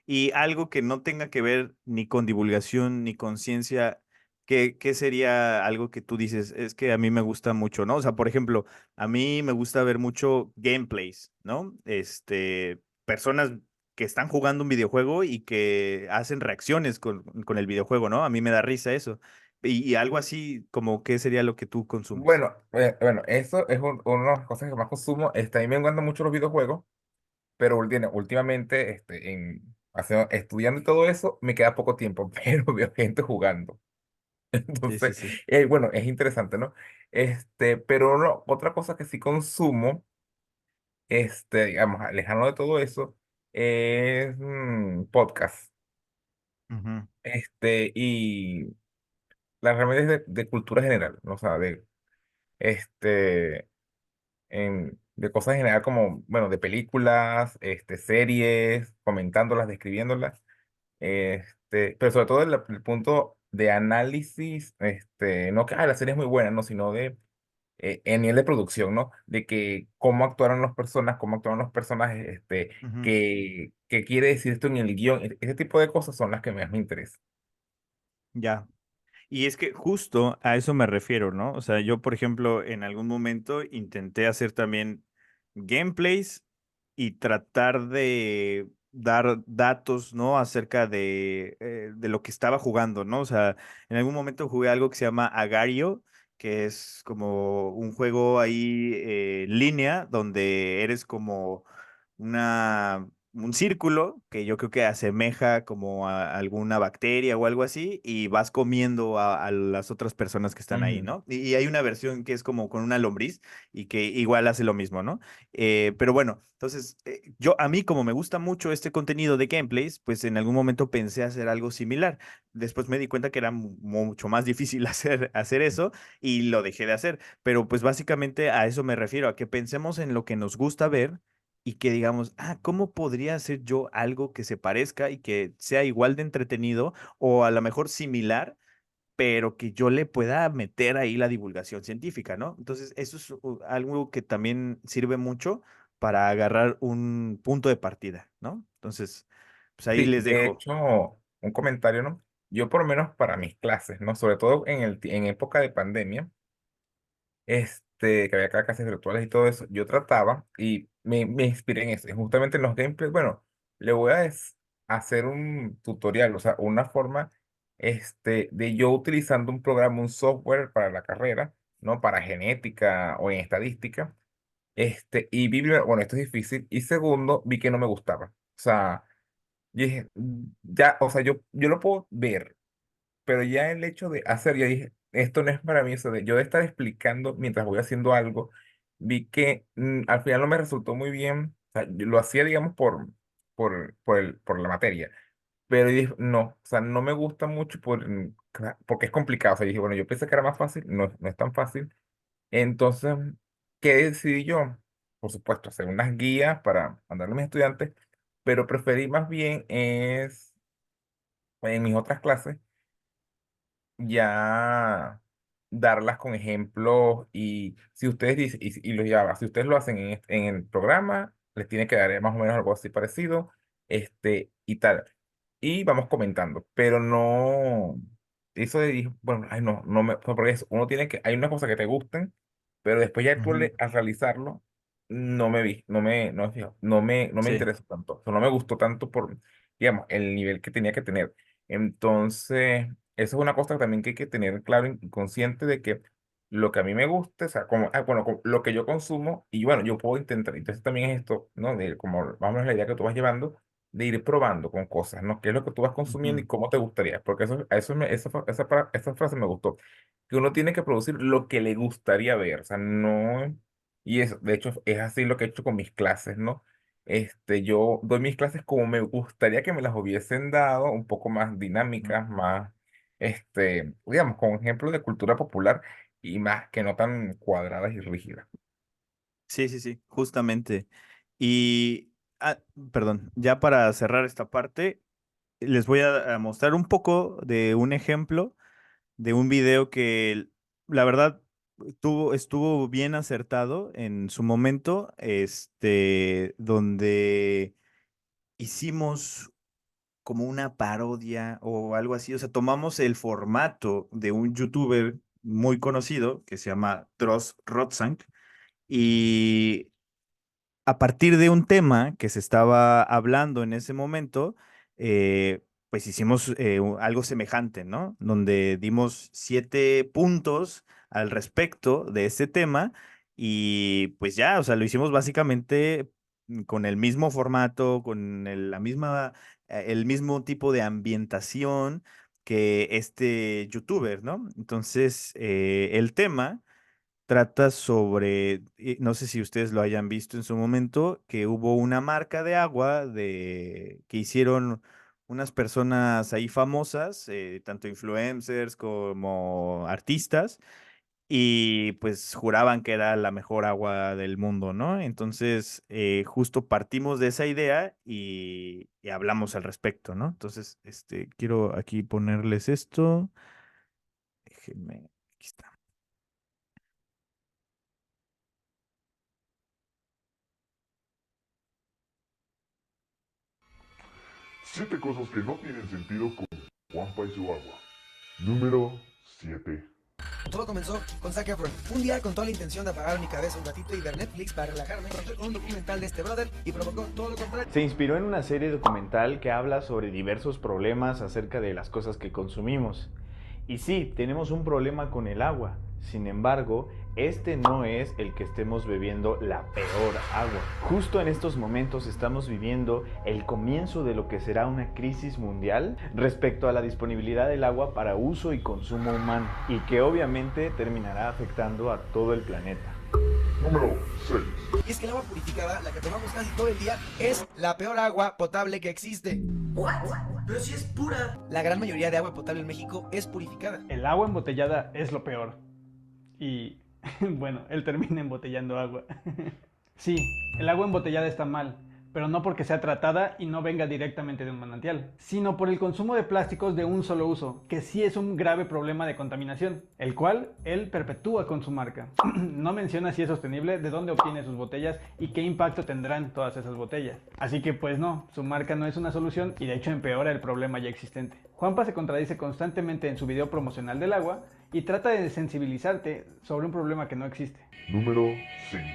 y algo que no tenga que ver ni con divulgación ni con ciencia, ¿qué sería algo que tú dices? Es que a mí me gusta mucho, ¿no? O sea, por ejemplo, a mí me gusta ver mucho gameplays, ¿no? Personas que están jugando un videojuego y que hacen reacciones con el videojuego, ¿no? A mí me da risa eso. Y algo así, como, ¿qué sería lo que tú consumes? Bueno, eso es una de las cosas que más consumo. A mí me encantan mucho los videojuegos, pero últimamente, estudiando y todo eso, me queda poco tiempo, pero veo gente jugando. Sí, sí, Entonces, sí. bueno, es interesante, ¿no? Pero no, otra cosa que sí consumo, digamos, alejando de todo eso, es podcast. Ujú, Y las remedios de cultura general, ¿no? O sea, este, de cosas en general como, bueno, de películas, series, comentándolas, describiéndolas. Pero sobre todo el punto de análisis, no que la serie es muy buena, no, sino de en nivel de producción, ¿no? De que cómo actuaron las personas, cómo actuaron los personajes, ujú. qué quiere decir esto en el guión. Ese tipo de cosas son las que más me interesan. Ya. Y es que justo a eso me refiero, ¿no? O sea, yo, por ejemplo, en algún momento intenté hacer también gameplays y tratar de dar datos, ¿no? Acerca de lo que estaba jugando, ¿no? O sea, en algún momento jugué algo que se llama Agario, que es como un juego ahí en línea donde eres como un círculo que yo creo que asemeja como a alguna bacteria o algo así y vas comiendo a las otras personas que están ahí, Ujú. ¿no? Y hay una versión que es como con una lombriz y que igual hace lo mismo, ¿no? Pero bueno, entonces a mí como me gusta mucho este contenido de gameplays, pues en algún momento pensé hacer algo similar. Después me di cuenta que era mucho más difícil hacer eso y lo dejé de hacer. Pero pues básicamente a eso me refiero, a que pensemos en lo que nos gusta ver y que digamos, ¿cómo podría hacer yo algo que se parezca y que sea igual de entretenido o a lo mejor similar, pero que yo le pueda meter ahí la divulgación científica, ¿no? Entonces, eso es algo que también sirve mucho para agarrar un punto de partida, ¿no? Entonces, pues ahí Sí, les de dejo. hecho, un comentario, ¿no? Yo por lo menos para mis clases, ¿no? Sobre todo en época de pandemia, que había acá clases virtuales y todo eso, yo trataba y me inspiré en eso. Y justamente en los gameplays, bueno, le voy a hacer un tutorial, o sea, una forma de yo utilizando un programa, un software para la carrera, ¿no? Para genética o en estadística. Y vi, bueno, esto es difícil. Y segundo, vi que no me gustaba. O sea, yo dije, ya, o sea, yo lo puedo ver, pero ya el hecho de hacer, yo dije, esto no es para mí, eso de yo de estar explicando mientras voy haciendo algo, vi que al final no me resultó muy bien, o sea, yo lo hacía, digamos, por la materia, pero dije, no, o sea, no me gusta mucho porque es complicado, o sea, dije, bueno, yo pensé que era más fácil, no, no es tan fácil, entonces, ¿qué decidí yo? Por supuesto, hacer unas guías para mandarle a mis estudiantes, pero preferí más bien es, en mis otras clases, ya darlas con ejemplos y si ustedes dicen, y los llama, si ustedes lo hacen en el programa, les tiene que dar más o menos algo así parecido, y tal. Y vamos comentando, pero no, eso de, bueno, ay no, porque uno tiene que, hay una cosa que te gusten, pero después ya tú Ujú. al realizarlo, no me vi, no me Sí. interesó tanto, o sea, no me gustó tanto por, digamos, el nivel que tenía que tener. Entonces, eso es una cosa también que hay que tener claro y consciente de que lo que a mí me gusta, o sea, como, bueno, lo que yo consumo, y bueno, yo puedo intentar, entonces también es esto, ¿no? De como, más o menos la idea que tú vas llevando, de ir probando con cosas, ¿no? ¿Qué es lo que tú vas consumiendo y Ujú. cómo te gustaría? Porque esa frase me gustó, que uno tiene que producir lo que le gustaría ver, o sea, no, y eso, de hecho, es así lo que he hecho con mis clases, ¿no? Yo doy mis clases como me gustaría que me las hubiesen dado, un poco más Ujú. dinámicas, más digamos, con ejemplos de cultura popular y más que no tan cuadradas y rígidas. Sí, sí, sí, justamente. Y, ah, perdón, ya para cerrar esta parte, les voy a mostrar un poco de un ejemplo de un video que la verdad estuvo bien acertado en su momento, donde hicimos como una parodia o algo así, o sea, tomamos el formato de un youtuber muy conocido que se llama Dross Rotzank y a partir de un tema que se estaba hablando en ese momento, pues hicimos algo semejante, ¿no? Donde dimos 7 puntos al respecto de ese tema y pues ya, o sea, lo hicimos básicamente con el mismo formato, con el mismo tipo de ambientación que este youtuber, ¿no? Entonces, el tema trata sobre, no sé si ustedes lo hayan visto en su momento, que hubo una marca de agua que hicieron unas personas ahí famosas, tanto influencers como artistas, y pues juraban que era la mejor agua del mundo, ¿no? Entonces, justo partimos de esa idea y hablamos al respecto, ¿no? Entonces, quiero aquí ponerles esto. Déjenme, aquí está. 7 cosas que no tienen sentido con Juanpa y su agua. Número 7. Todo comenzó con Zac Efron. Un día, con toda la intención de apagar mi cabeza un ratito y ver Netflix para relajarme, encontré con un documental de este brother y provocó todo lo contrario. Se inspiró en una serie documental que habla sobre diversos problemas acerca de las cosas que consumimos. Y sí, tenemos un problema con el agua. Sin embargo, este no es el que estemos bebiendo la peor agua. Justo en estos momentos estamos viviendo el comienzo de lo que será una crisis mundial respecto a la disponibilidad del agua para uso y consumo humano, y que obviamente terminará afectando a todo el planeta. Número 6. Y es que el agua purificada, la que tomamos casi todo el día, es la peor agua potable que existe. ¿What? Pero si es pura. La gran mayoría de agua potable en México es purificada. El agua embotellada es lo peor. Y bueno, él termina embotellando agua. Sí, el agua embotellada está mal, pero no porque sea tratada y no venga directamente de un manantial, sino por el consumo de plásticos de un solo uso, que sí es un grave problema de contaminación, el cual él perpetúa con su marca. No menciona si es sostenible, de dónde obtiene sus botellas y qué impacto tendrán todas esas botellas. Así que pues no, su marca no es una solución y de hecho empeora el problema ya existente. Juanpa se contradice constantemente en su video promocional del agua y trata de sensibilizarte sobre un problema que no existe. Número 5.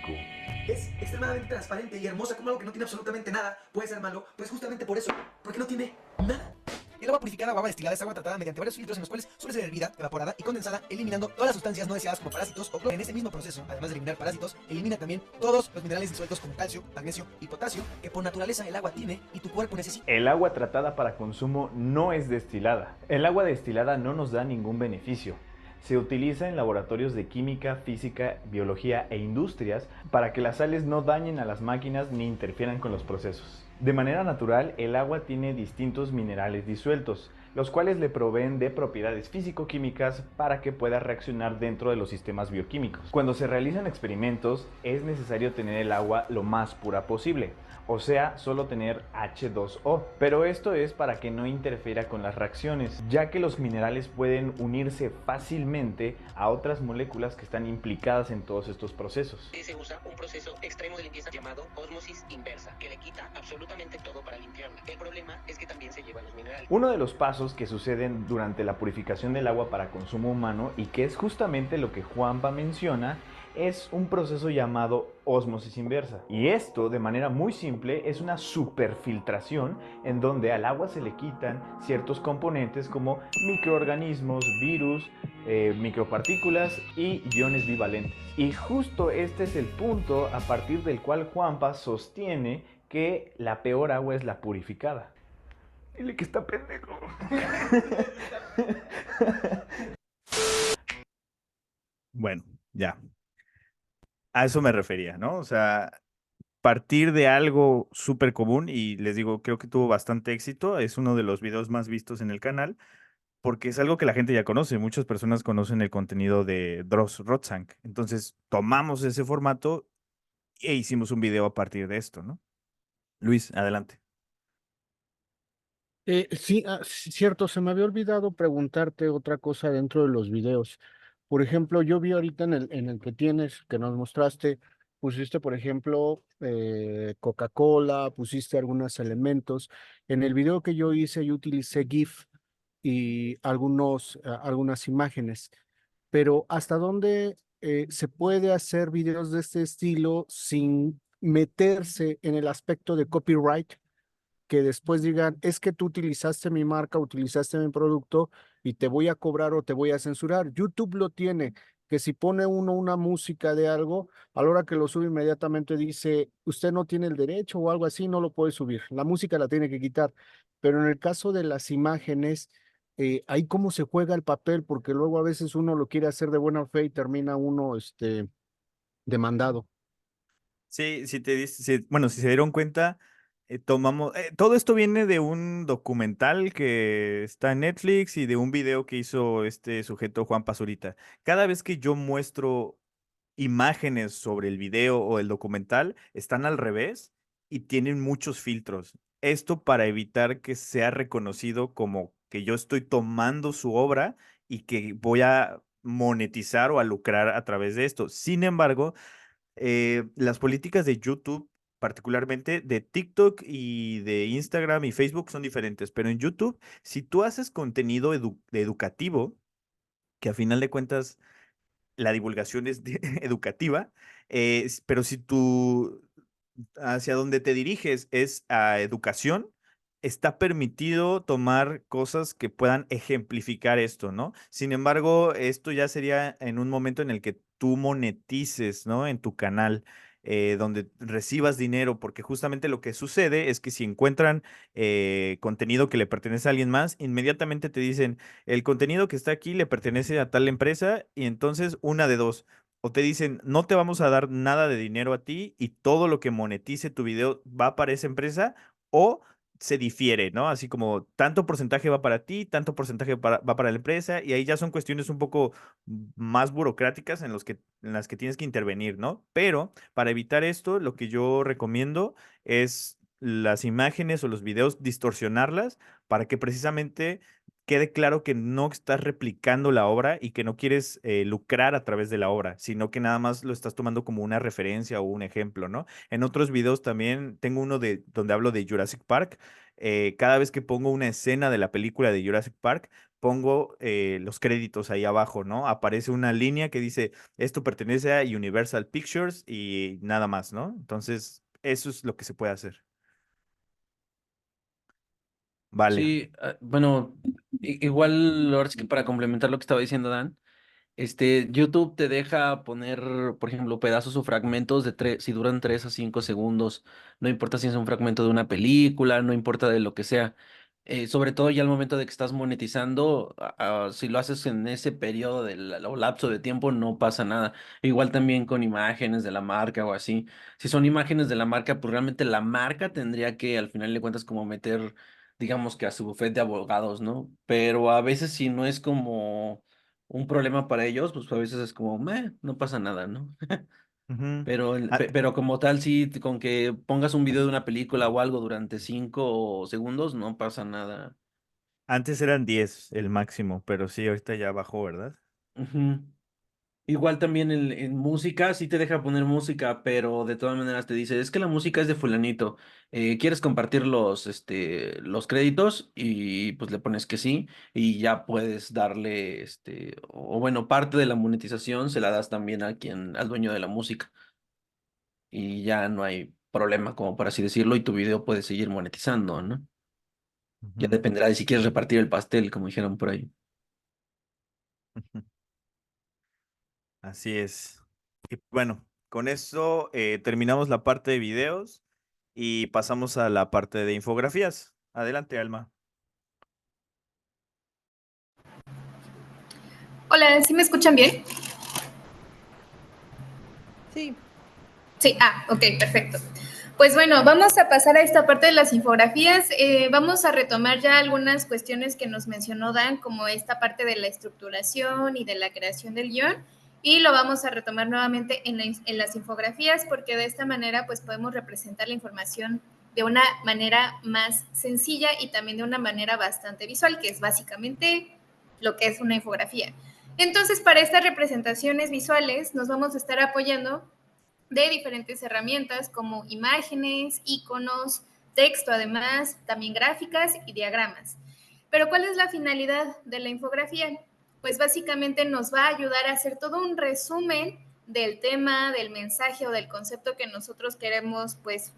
Es extremadamente transparente y hermosa, como algo que no tiene absolutamente nada puede ser malo, pues justamente por eso, porque no tiene nada. Y el agua purificada o agua destilada es agua tratada mediante varios filtros en los cuales suele ser hervida, evaporada y condensada, eliminando todas las sustancias no deseadas como parásitos o cloro. En ese mismo proceso, además de eliminar parásitos, elimina también todos los minerales disueltos como calcio, magnesio y potasio que por naturaleza el agua tiene y tu cuerpo necesita. El agua tratada para consumo no es destilada. El agua destilada no nos da ningún beneficio. Se utiliza en laboratorios de química, física, biología e industrias para que las sales no dañen a las máquinas ni interfieran con los procesos. De manera natural, el agua tiene distintos minerales disueltos, los cuales le proveen de propiedades físico-químicas para que pueda reaccionar dentro de los sistemas bioquímicos. Cuando se realizan experimentos, es necesario tener el agua lo más pura posible, o sea, solo tener H2O. Pero esto es para que no interfiera con las reacciones, ya que los minerales pueden unirse fácilmente a otras moléculas que están implicadas en todos estos procesos. Se usa un proceso extremo de limpieza llamado ósmosis inversa, que le quita absolutamente todo para limpiarla. El problema es que también se llevan los minerales. Uno de los pasos que suceden durante la purificación del agua para consumo humano, y que es justamente lo que Juanpa menciona, es un proceso llamado ósmosis inversa. Y esto, de manera muy simple, es una superfiltración en donde al agua se le quitan ciertos componentes como microorganismos, virus, micropartículas y iones bivalentes. Y justo este es el punto a partir del cual Juanpa sostiene que la peor agua es la purificada. Dile que está pendejo. Bueno, ya. A eso me refería, ¿no? O sea, partir de algo súper común y les digo, creo que tuvo bastante éxito. Es uno de los videos más vistos en el canal porque es algo que la gente ya conoce. Muchas personas conocen el contenido de Dross Rotzank. Entonces, tomamos ese formato e hicimos un video a partir de esto, ¿no? Luis, adelante. Sí, cierto, se me había olvidado preguntarte otra cosa dentro de los videos. Por ejemplo, yo vi ahorita en el que tienes, que nos mostraste, pusiste, por ejemplo, Coca-Cola, pusiste algunos elementos. En el video que yo hice, yo utilicé GIF y algunas imágenes. Pero ¿hasta dónde se puede hacer videos de este estilo sin meterse en el aspecto de copyright? Que después digan, es que tú utilizaste mi marca, utilizaste mi producto y te voy a cobrar o te voy a censurar. YouTube lo tiene, que si pone uno una música de algo, a la hora que lo sube inmediatamente dice, usted no tiene el derecho o algo así, no lo puede subir. La música la tiene que quitar. Pero en el caso de las imágenes, ahí cómo se juega el papel, porque luego a veces uno lo quiere hacer de buena fe y termina uno, demandado. Sí, bueno, si se dieron cuenta, todo esto viene de un documental que está en Netflix y de un video que hizo este sujeto Juan Pazurita. Cada vez que yo muestro imágenes sobre el video o el documental, están al revés y tienen muchos filtros. Esto para evitar que sea reconocido como que yo estoy tomando su obra y que voy a monetizar o a lucrar a través de esto. Sin embargo, las políticas de YouTube, particularmente de TikTok y de Instagram y Facebook, son diferentes, pero en YouTube, si tú haces contenido educativo, que a final de cuentas la divulgación es educativa, pero si tú hacia donde te diriges es a educación, está permitido tomar cosas que puedan ejemplificar esto, ¿no? Sin embargo, esto ya sería en un momento en el que tú monetices, ¿no? En tu canal, donde recibas dinero, porque justamente lo que sucede es que si encuentran contenido que le pertenece a alguien más, inmediatamente te dicen, el contenido que está aquí le pertenece a tal empresa y entonces una de dos. O te dicen, no te vamos a dar nada de dinero a ti y todo lo que monetice tu video va para esa empresa, o se difiere, ¿no? Así como tanto porcentaje va para ti, tanto porcentaje va para la empresa, y ahí ya son cuestiones un poco más burocráticas en las que tienes que intervenir, ¿no? Pero para evitar esto, lo que yo recomiendo es las imágenes o los videos distorsionarlas para que precisamente quede claro que no estás replicando la obra y que no quieres lucrar a través de la obra, sino que nada más lo estás tomando como una referencia o un ejemplo, ¿no? En otros videos también tengo uno de donde hablo de Jurassic Park. Cada vez que pongo una escena de la película de Jurassic Park, pongo los créditos ahí abajo, ¿no? Aparece una línea que dice, esto pertenece a Universal Pictures y nada más, ¿no? Entonces, eso es lo que se puede hacer. Vale. Sí, bueno, igual ahora sí que para complementar lo que estaba diciendo Dan, YouTube te deja poner, por ejemplo, pedazos o fragmentos de si duran 3 a 5 segundos, no importa si es un fragmento de una película, no importa de lo que sea. Sobre todo ya al momento de que estás monetizando, si lo haces en ese periodo o lapso de tiempo, no pasa nada. Igual también con imágenes de la marca o así. Si son imágenes de la marca, pues realmente la marca tendría que al final de cuentas como meter, digamos que a su bufete de abogados, ¿no? Pero a veces si no es como un problema para ellos, pues a veces es como, "Meh, no pasa nada, ¿no?" Ujú. Pero, Ah, pero como tal, sí, con que pongas un video de una película o algo durante 5 segundos, no pasa nada. antes eran 10 el máximo, pero sí, ahorita ya bajó, ¿verdad? Ujú. Igual también en música, sí te deja poner música, pero de todas maneras te dice, es que la música es de fulanito, ¿quieres compartir los créditos? Y pues le pones que sí, y ya puedes darle, o bueno, parte de la monetización se la das también al dueño de la música, y ya no hay problema, como por así decirlo, y tu video puede seguir monetizando, ¿no? Ya Ujú, dependerá de si quieres repartir el pastel, como dijeron por ahí. ujú. Así es. Y bueno, con esto terminamos la parte de videos y pasamos a la parte de infografías. Adelante, Alma. Hola, ¿sí me escuchan bien? Sí. Sí, ok, perfecto. Pues bueno, vamos a pasar a esta parte de las infografías. Vamos a retomar ya algunas cuestiones que nos mencionó Dan, como esta parte de la estructuración y de la creación del guión, y lo vamos a retomar nuevamente en las infografías, porque de esta manera pues podemos representar la información de una manera más sencilla y también de una manera bastante visual, que es básicamente lo que es una infografía. Entonces, para estas representaciones visuales nos vamos a estar apoyando de diferentes herramientas como imágenes, iconos, texto además, también gráficas y diagramas. Pero ¿cuál es la finalidad de la infografía? Pues básicamente nos va a ayudar a hacer todo un resumen del tema, del mensaje o del concepto que nosotros queremos pues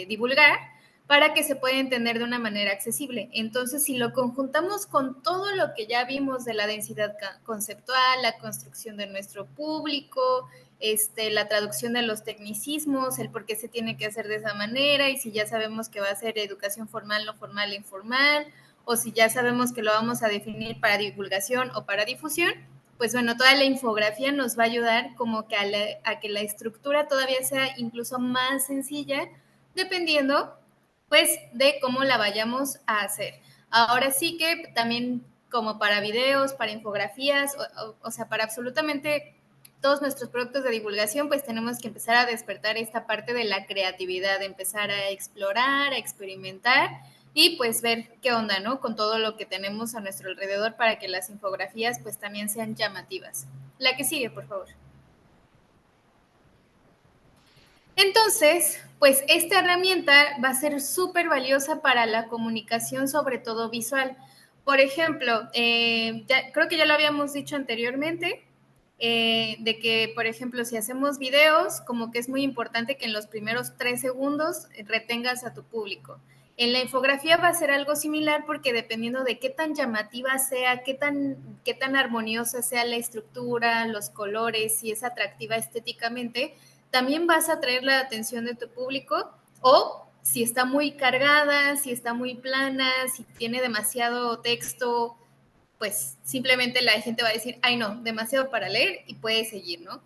divulgar para que se pueda entender de una manera accesible. Entonces, si lo conjuntamos con todo lo que ya vimos de la densidad conceptual, la construcción de nuestro público, la traducción de los tecnicismos, el por qué se tiene que hacer de esa manera y si ya sabemos que va a ser educación formal, no formal e informal, o si ya sabemos que lo vamos a definir para divulgación o para difusión, pues bueno, toda la infografía nos va a ayudar como que a que la estructura todavía sea incluso más sencilla, dependiendo pues de cómo la vayamos a hacer. Ahora sí que también como para videos, para infografías, o sea, para absolutamente todos nuestros productos de divulgación, pues tenemos que empezar a despertar esta parte de la creatividad, de empezar a explorar, a experimentar y pues ver qué onda, ¿no? Con todo lo que tenemos a nuestro alrededor para que las infografías pues también sean llamativas. La que sigue, por favor. Entonces, pues esta herramienta va a ser súper valiosa para la comunicación, sobre todo visual. Por ejemplo, creo que ya lo habíamos dicho anteriormente, de que, por ejemplo, si hacemos videos, como que es muy importante que en los primeros 3 segundos retengas a tu público. En la infografía va a ser algo similar porque dependiendo de qué tan llamativa sea, qué tan armoniosa sea la estructura, los colores, si es atractiva estéticamente, también vas a atraer la atención de tu público o si está muy cargada, si está muy plana, si tiene demasiado texto, pues simplemente la gente va a decir, ay no, demasiado para leer y puede seguir, ¿no?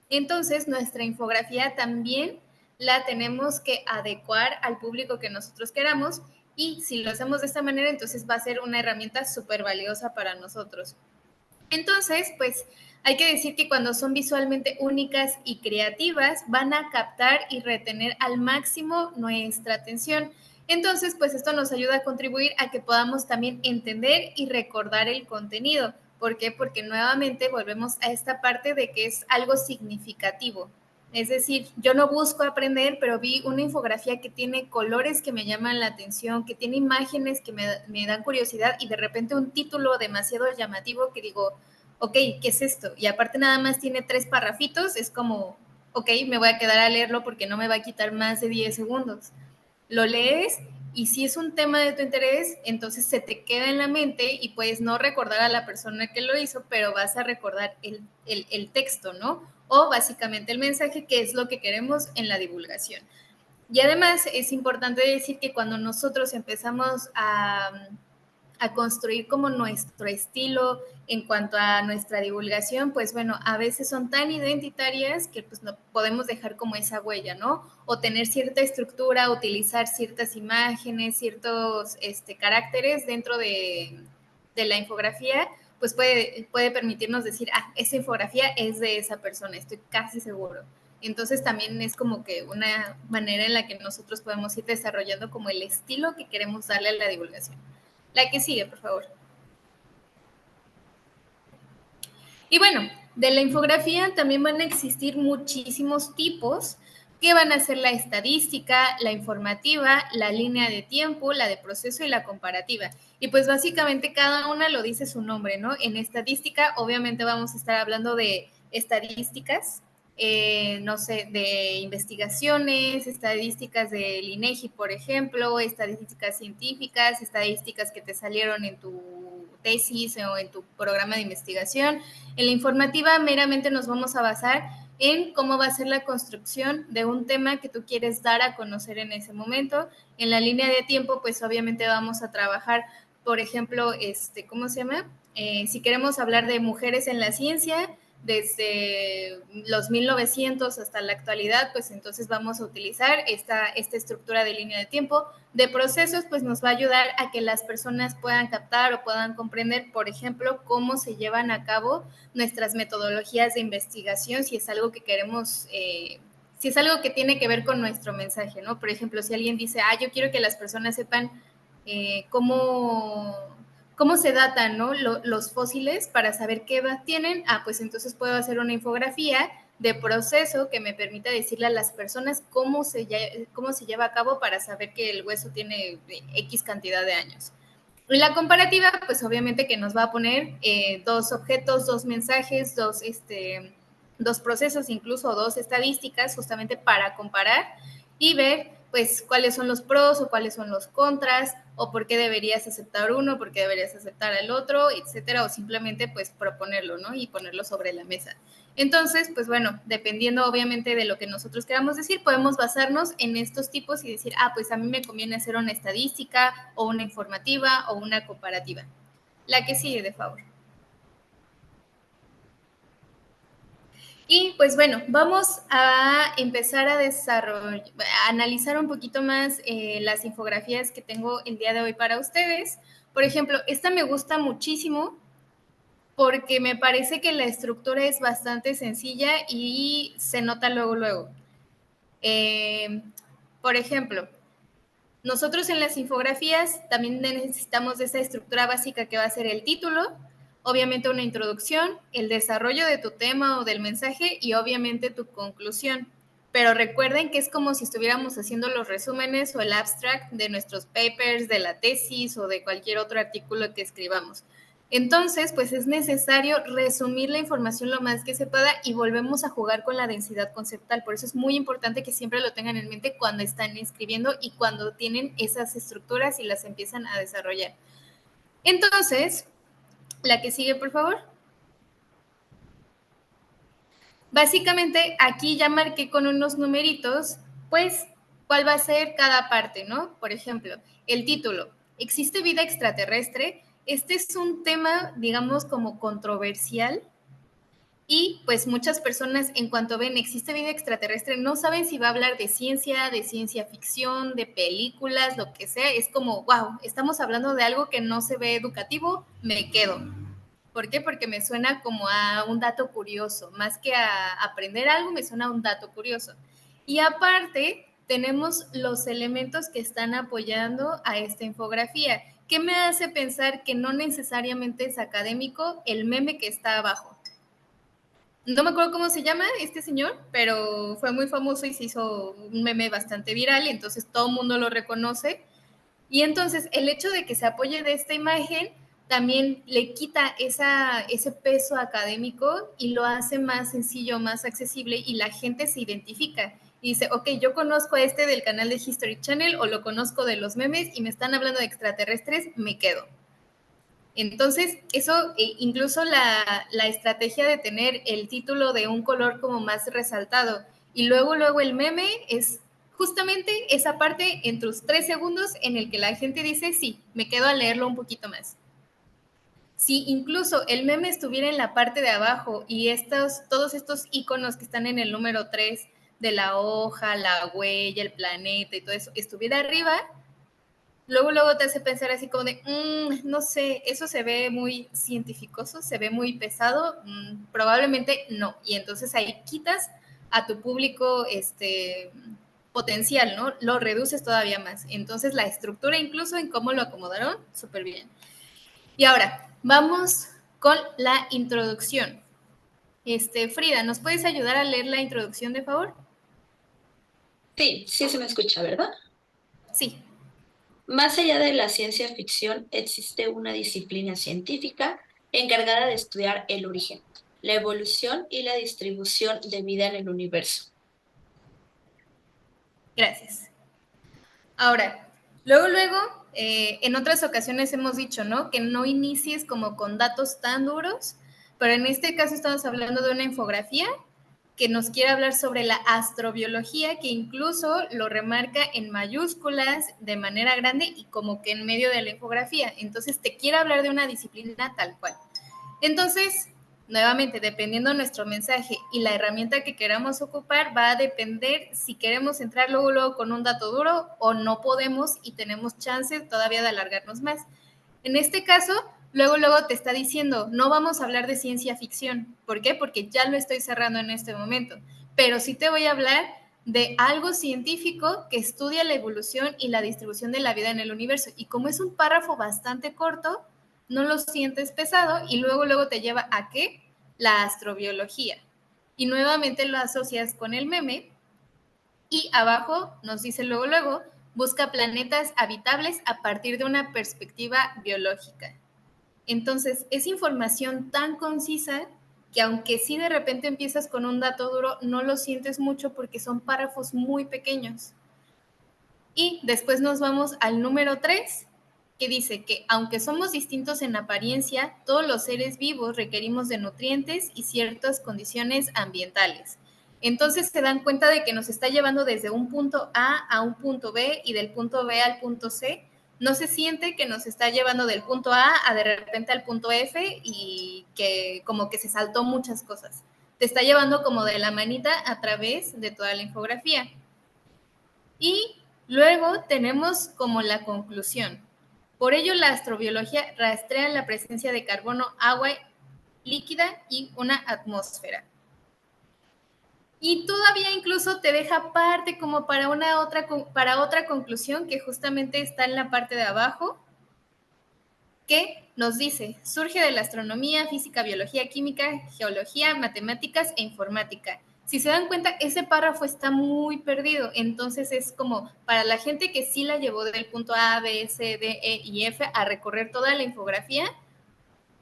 Entonces nuestra infografía también la tenemos que adecuar al público que nosotros queramos y si lo hacemos de esta manera, entonces va a ser una herramienta súper valiosa para nosotros. Entonces, pues hay que decir que cuando son visualmente únicas y creativas, van a captar y retener al máximo nuestra atención. Entonces, pues esto nos ayuda a contribuir a que podamos también entender y recordar el contenido. ¿Por qué? Porque nuevamente volvemos a esta parte de que es algo significativo. Es decir, yo no busco aprender, pero vi una infografía que tiene colores que me llaman la atención, que tiene imágenes que me dan curiosidad y de repente un título demasiado llamativo que digo, ok, ¿qué es esto? Y aparte nada más tiene 3 parrafitos, es como, ok, me voy a quedar a leerlo porque no me va a quitar más de 10 segundos. Lo lees Y si es un tema de tu interés, entonces se te queda en la mente y puedes no recordar a la persona que lo hizo, pero vas a recordar el texto, ¿no? O básicamente el mensaje, que es lo que queremos en la divulgación. Y además es importante decir que cuando nosotros empezamos a construir como nuestro estilo en cuanto a nuestra divulgación, pues bueno, a veces son tan identitarias que pues no podemos dejar como esa huella, ¿no? O tener cierta estructura, utilizar ciertas imágenes, ciertos caracteres dentro de la infografía, pues puede permitirnos decir, esa infografía es de esa persona, estoy casi seguro. Entonces también es como que una manera en la que nosotros podemos ir desarrollando como el estilo que queremos darle a la divulgación. La que sigue, por favor. Y bueno, de la infografía también van a existir muchísimos tipos que van a ser la estadística, la informativa, la línea de tiempo, la de proceso y la comparativa. Y pues básicamente cada una lo dice su nombre, ¿no? En estadística, obviamente vamos a estar hablando de estadísticas, no sé, de investigaciones, estadísticas del INEGI, por ejemplo, estadísticas científicas, estadísticas que te salieron en tu tesis o en tu programa de investigación. En la informativa meramente nos vamos a basar en cómo va a ser la construcción de un tema que tú quieres dar a conocer en ese momento. En la línea de tiempo, pues obviamente vamos a trabajar, por ejemplo, ¿cómo se llama? Si queremos hablar de mujeres en la ciencia, desde los 1900 hasta la actualidad, pues entonces vamos a utilizar esta estructura de línea de tiempo. De procesos, pues nos va a ayudar a que las personas puedan captar o puedan comprender, por ejemplo, cómo se llevan a cabo nuestras metodologías de investigación, si es algo que queremos, si es algo que tiene que ver con nuestro mensaje, ¿no? Por ejemplo, si alguien dice, yo quiero que las personas sepan cómo se datan, ¿no? Los fósiles para saber qué edad tienen, pues entonces puedo hacer una infografía de proceso que me permita decirle a las personas cómo se lleva a cabo para saber que el hueso tiene X cantidad de años. Y la comparativa, pues obviamente que nos va a poner dos objetos, dos mensajes, dos procesos, incluso dos estadísticas, justamente para comparar y ver pues cuáles son los pros o cuáles son los contras, o por qué deberías aceptar uno, por qué deberías aceptar al otro, etcétera, o simplemente pues proponerlo, ¿no? Y ponerlo sobre la mesa. Entonces, pues bueno, dependiendo obviamente de lo que nosotros queramos decir, podemos basarnos en estos tipos y decir, pues a mí me conviene hacer una estadística o una informativa o una comparativa. La que sigue, de favor. Y pues bueno, vamos a empezar a analizar un poquito más las infografías que tengo el día de hoy para ustedes. Por ejemplo, esta me gusta muchísimo porque me parece que la estructura es bastante sencilla y se nota luego. Por ejemplo, nosotros en las infografías también necesitamos de esa estructura básica que va a ser el título, obviamente una introducción, el desarrollo de tu tema o del mensaje y obviamente tu conclusión. Pero recuerden que es como si estuviéramos haciendo los resúmenes o el abstract de nuestros papers, de la tesis o de cualquier otro artículo que escribamos. Entonces, pues es necesario resumir la información lo más que se pueda y volvemos a jugar con la densidad conceptual. Por eso es muy importante que siempre lo tengan en mente cuando están escribiendo y cuando tienen esas estructuras y las empiezan a desarrollar. Entonces, la que sigue, por favor. Básicamente, aquí ya marqué con unos numeritos, pues, cuál va a ser cada parte, ¿no? Por ejemplo, el título, ¿existe vida extraterrestre? Este es un tema, digamos, como controversial y pues muchas personas en cuanto ven existe vida extraterrestre no saben si va a hablar de ciencia ficción, de películas, lo que sea. Es como, wow, estamos hablando de algo que no se ve educativo, me quedo. ¿Por qué? Porque me suena como a un dato curioso, más que a aprender algo, me suena a un dato curioso. Y aparte, tenemos los elementos que están apoyando a esta infografía. ¿Qué me hace pensar que no necesariamente es académico el meme que está abajo? No me acuerdo cómo se llama este señor, pero fue muy famoso y se hizo un meme bastante viral, y entonces todo el mundo lo reconoce. Y entonces el hecho de que se apoye de esta imagen también le quita ese peso académico y lo hace más sencillo, más accesible y la gente se identifica. y dice, ok, yo conozco a este del canal de History Channel o lo conozco de los memes y me están hablando de extraterrestres, me quedo. Entonces, eso, incluso la estrategia de tener el título de un color como más resaltado y luego el meme es justamente esa parte en tus 3 segundos en el que la gente dice, sí, me quedo a leerlo un poquito más. Si incluso el meme estuviera en la parte de abajo y todos estos iconos que están en el número 3 de la hoja, la huella, el planeta y todo eso, estuviera arriba, luego te hace pensar así como de, no sé, eso se ve muy cientificoso, se ve muy pesado, probablemente no. Y entonces ahí quitas a tu público potencial, ¿no? Lo reduces todavía más. Entonces la estructura, incluso en cómo lo acomodaron, súper bien. Y ahora, vamos con la introducción. Frida, ¿nos puedes ayudar a leer la introducción, de favor? Sí, sí se me escucha, ¿verdad? Sí. Más allá de la ciencia ficción, existe una disciplina científica encargada de estudiar el origen, la evolución y la distribución de vida en el universo. Gracias. Ahora, luego, en otras ocasiones hemos dicho, ¿no? Que no inicies como con datos tan duros, pero en este caso estamos hablando de una infografía que nos quiere hablar sobre la astrobiología, que incluso lo remarca en mayúsculas de manera grande y como que en medio de la infografía. Entonces, te quiere hablar de una disciplina tal cual. Entonces, nuevamente, dependiendo de nuestro mensaje y la herramienta que queramos ocupar, va a depender si queremos entrar luego con un dato duro o no podemos y tenemos chance todavía de alargarnos más. En este caso, luego te está diciendo, no vamos a hablar de ciencia ficción. ¿Por qué? Porque ya lo estoy cerrando en este momento. Pero sí te voy a hablar de algo científico que estudia la evolución y la distribución de la vida en el universo. Y como es un párrafo bastante corto, no lo sientes pesado y luego te lleva a ¿qué? La astrobiología. Y nuevamente lo asocias con el meme y abajo nos dice luego, busca planetas habitables a partir de una perspectiva biológica. Entonces, es información tan concisa que aunque sí de repente empiezas con un dato duro, no lo sientes mucho porque son párrafos muy pequeños. Y después nos vamos al número 3, que dice que aunque somos distintos en apariencia, todos los seres vivos requerimos de nutrientes y ciertas condiciones ambientales. Entonces se dan cuenta de que nos está llevando desde un punto A un punto B y del punto B al punto C. No se siente que nos está llevando del punto A de repente al punto F y que como que se saltó muchas cosas. Te está llevando como de la manita a través de toda la infografía. Y luego tenemos como la conclusión. Por ello, la astrobiología rastrea la presencia de carbono, agua líquida y una atmósfera. Y todavía incluso te deja parte como para otra conclusión que justamente está en la parte de abajo, que nos dice, surge de la astronomía, física, biología, química, geología, matemáticas e informática. Si se dan cuenta, ese párrafo está muy perdido, entonces es como para la gente que sí la llevó del punto A, B, C, D, E y F a recorrer toda la infografía,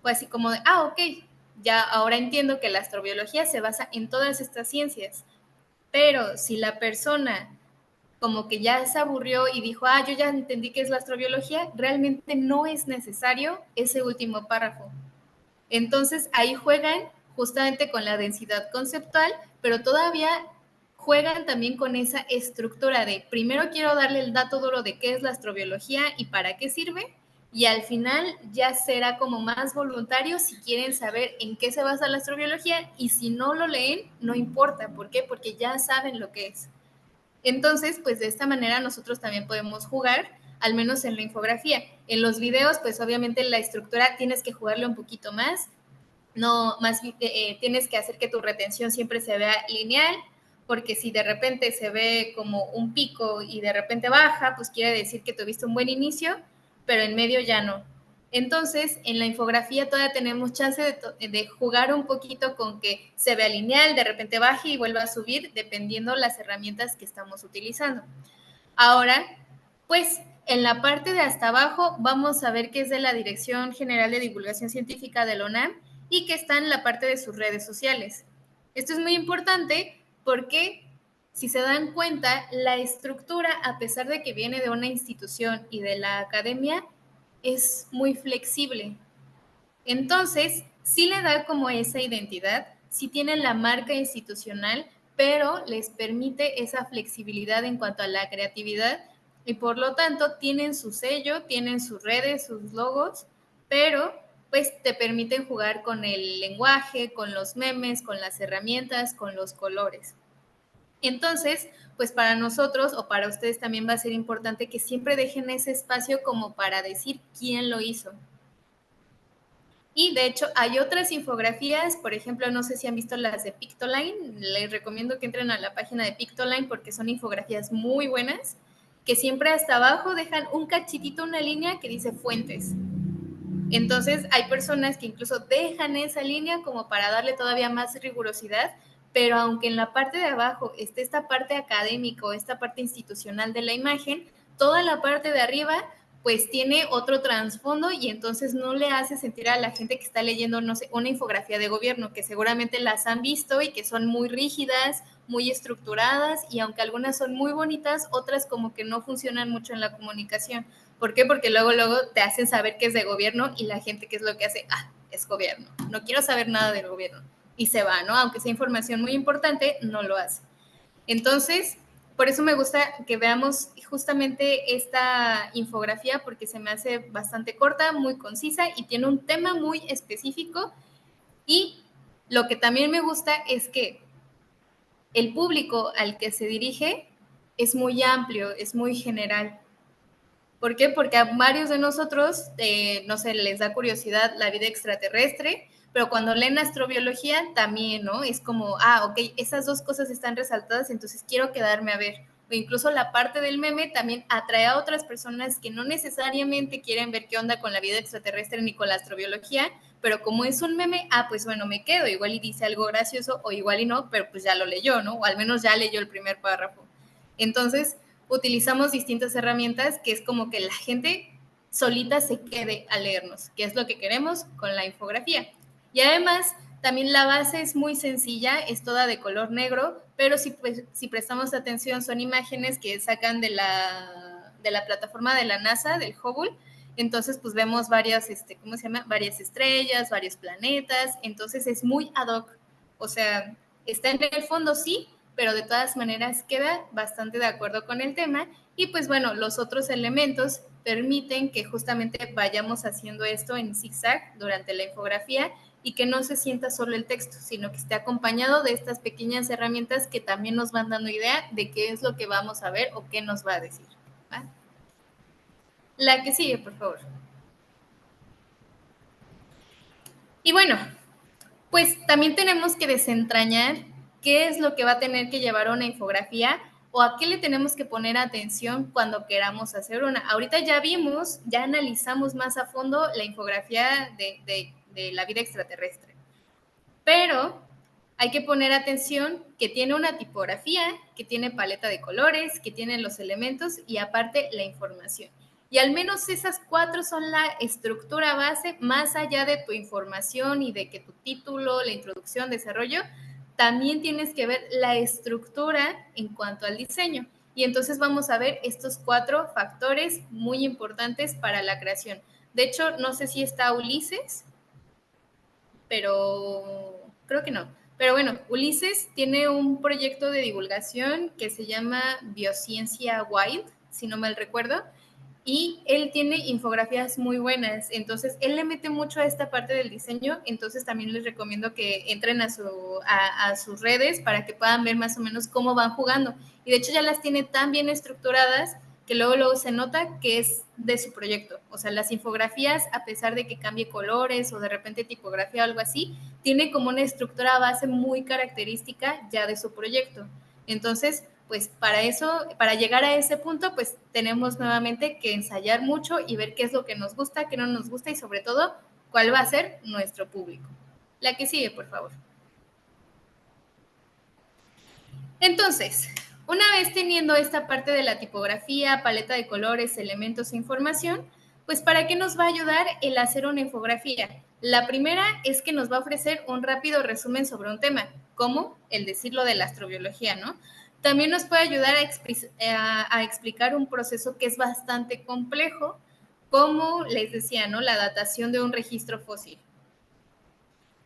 pues así como de, ok, ya ahora entiendo que la astrobiología se basa en todas estas ciencias, pero si la persona como que ya se aburrió y dijo, yo ya entendí qué es la astrobiología, realmente no es necesario ese último párrafo. Entonces ahí juegan justamente con la densidad conceptual, pero todavía juegan también con esa estructura de primero quiero darle el dato duro de qué es la astrobiología y para qué sirve, y al final ya será como más voluntario si quieren saber en qué se basa la astrobiología, y si no lo leen, no importa. ¿Por qué? Porque ya saben lo que es. Entonces, pues de esta manera nosotros también podemos jugar, al menos en la infografía. En los videos, pues obviamente la estructura tienes que jugarle un poquito más, tienes que hacer que tu retención siempre se vea lineal, porque si de repente se ve como un pico y de repente baja, pues quiere decir que tuviste un buen inicio, pero en medio ya no. Entonces, en la infografía todavía tenemos chance de jugar un poquito con que se vea lineal, de repente baje y vuelva a subir, dependiendo las herramientas que estamos utilizando. Ahora, pues, en la parte de hasta abajo vamos a ver que es de la Dirección General de Divulgación Científica de la UNAM y que está en la parte de sus redes sociales. Esto es muy importante porque si se dan cuenta, la estructura, a pesar de que viene de una institución y de la academia, es muy flexible. Entonces, sí le da como esa identidad, sí tienen la marca institucional, pero les permite esa flexibilidad en cuanto a la creatividad y por lo tanto tienen su sello, tienen sus redes, sus logos, pero pues te permiten jugar con el lenguaje, con los memes, con las herramientas, con los colores. Entonces, pues para nosotros o para ustedes también va a ser importante que siempre dejen ese espacio como para decir quién lo hizo. Y de hecho hay otras infografías, por ejemplo, no sé si han visto las de Pictoline, les recomiendo que entren a la página de Pictoline porque son infografías muy buenas, que siempre hasta abajo dejan un cachitito, una línea que dice fuentes. Entonces hay personas que incluso dejan esa línea como para darle todavía más rigurosidad, pero aunque en la parte de abajo esté esta parte académica o esta parte institucional de la imagen, toda la parte de arriba pues tiene otro trasfondo y entonces no le hace sentir a la gente que está leyendo, no sé, una infografía de gobierno, que seguramente las han visto y que son muy rígidas, muy estructuradas y aunque algunas son muy bonitas, otras como que no funcionan mucho en la comunicación. ¿Por qué? Porque luego te hacen saber que es de gobierno y la gente, ¿qué es lo que hace? Ah, es gobierno, no quiero saber nada del gobierno. Y se va, ¿no? Aunque sea información muy importante, no lo hace. Entonces, por eso me gusta que veamos justamente esta infografía porque se me hace bastante corta, muy concisa y tiene un tema muy específico. Y lo que también me gusta es que el público al que se dirige es muy amplio, es muy general. ¿Por qué? Porque a varios de nosotros, no sé, les da curiosidad la vida extraterrestre, pero cuando leen astrobiología también, ¿no? Es como, ok, esas dos cosas están resaltadas, entonces quiero quedarme a ver. O incluso la parte del meme también atrae a otras personas que no necesariamente quieren ver qué onda con la vida extraterrestre ni con la astrobiología, pero como es un meme, pues bueno, me quedo, igual y dice algo gracioso o igual y no, pero pues ya lo leyó, ¿no? O al menos ya leyó el primer párrafo. Entonces, utilizamos distintas herramientas que es como que la gente solita se quede a leernos, que es lo que queremos con la infografía. Y además, también la base es muy sencilla, es toda de color negro, pero si prestamos atención son imágenes que sacan de la plataforma de la NASA, del Hubble, entonces pues vemos varias, ¿cómo se llama? Varias estrellas, varios planetas, entonces es muy ad hoc, o sea, está en el fondo sí, pero de todas maneras queda bastante de acuerdo con el tema y pues bueno, los otros elementos permiten que justamente vayamos haciendo esto en zigzag durante la infografía y que no se sienta solo el texto, sino que esté acompañado de estas pequeñas herramientas que también nos van dando idea de qué es lo que vamos a ver o qué nos va a decir. ¿Va? La que sigue, por favor. Y bueno, pues también tenemos que desentrañar qué es lo que va a tener que llevar una infografía o a qué le tenemos que poner atención cuando queramos hacer una. Ahorita ya vimos, ya analizamos más a fondo la infografía de la vida extraterrestre, pero hay que poner atención que tiene una tipografía, que tiene paleta de colores, que tiene los elementos y aparte la información. Y al menos esas 4 son la estructura base, más allá de tu información y de que tu título, la introducción, desarrollo, también tienes que ver la estructura en cuanto al diseño. Y entonces vamos a ver estos 4 factores muy importantes para la creación. De hecho, no sé si está Ulises, pero creo que no. Pero bueno, Ulises tiene un proyecto de divulgación que se llama Biociencia Wild, si no mal recuerdo, y él tiene infografías muy buenas, entonces él le mete mucho a esta parte del diseño, entonces también les recomiendo que entren a sus redes para que puedan ver más o menos cómo van jugando, y de hecho ya las tiene tan bien estructuradas que luego se nota que es de su proyecto, o sea, las infografías, a pesar de que cambie colores o de repente tipografía o algo así, tiene como una estructura base muy característica ya de su proyecto, entonces pues para eso, para llegar a ese punto, pues tenemos nuevamente que ensayar mucho y ver qué es lo que nos gusta, qué no nos gusta y sobre todo, cuál va a ser nuestro público. La que sigue, por favor. Entonces, una vez teniendo esta parte de la tipografía, paleta de colores, elementos e información, pues ¿para qué nos va a ayudar el hacer una infografía? La primera es que nos va a ofrecer un rápido resumen sobre un tema, como el decirlo de la astrobiología, ¿no? También nos puede ayudar a explicar un proceso que es bastante complejo, como les decía, ¿no? La datación de un registro fósil.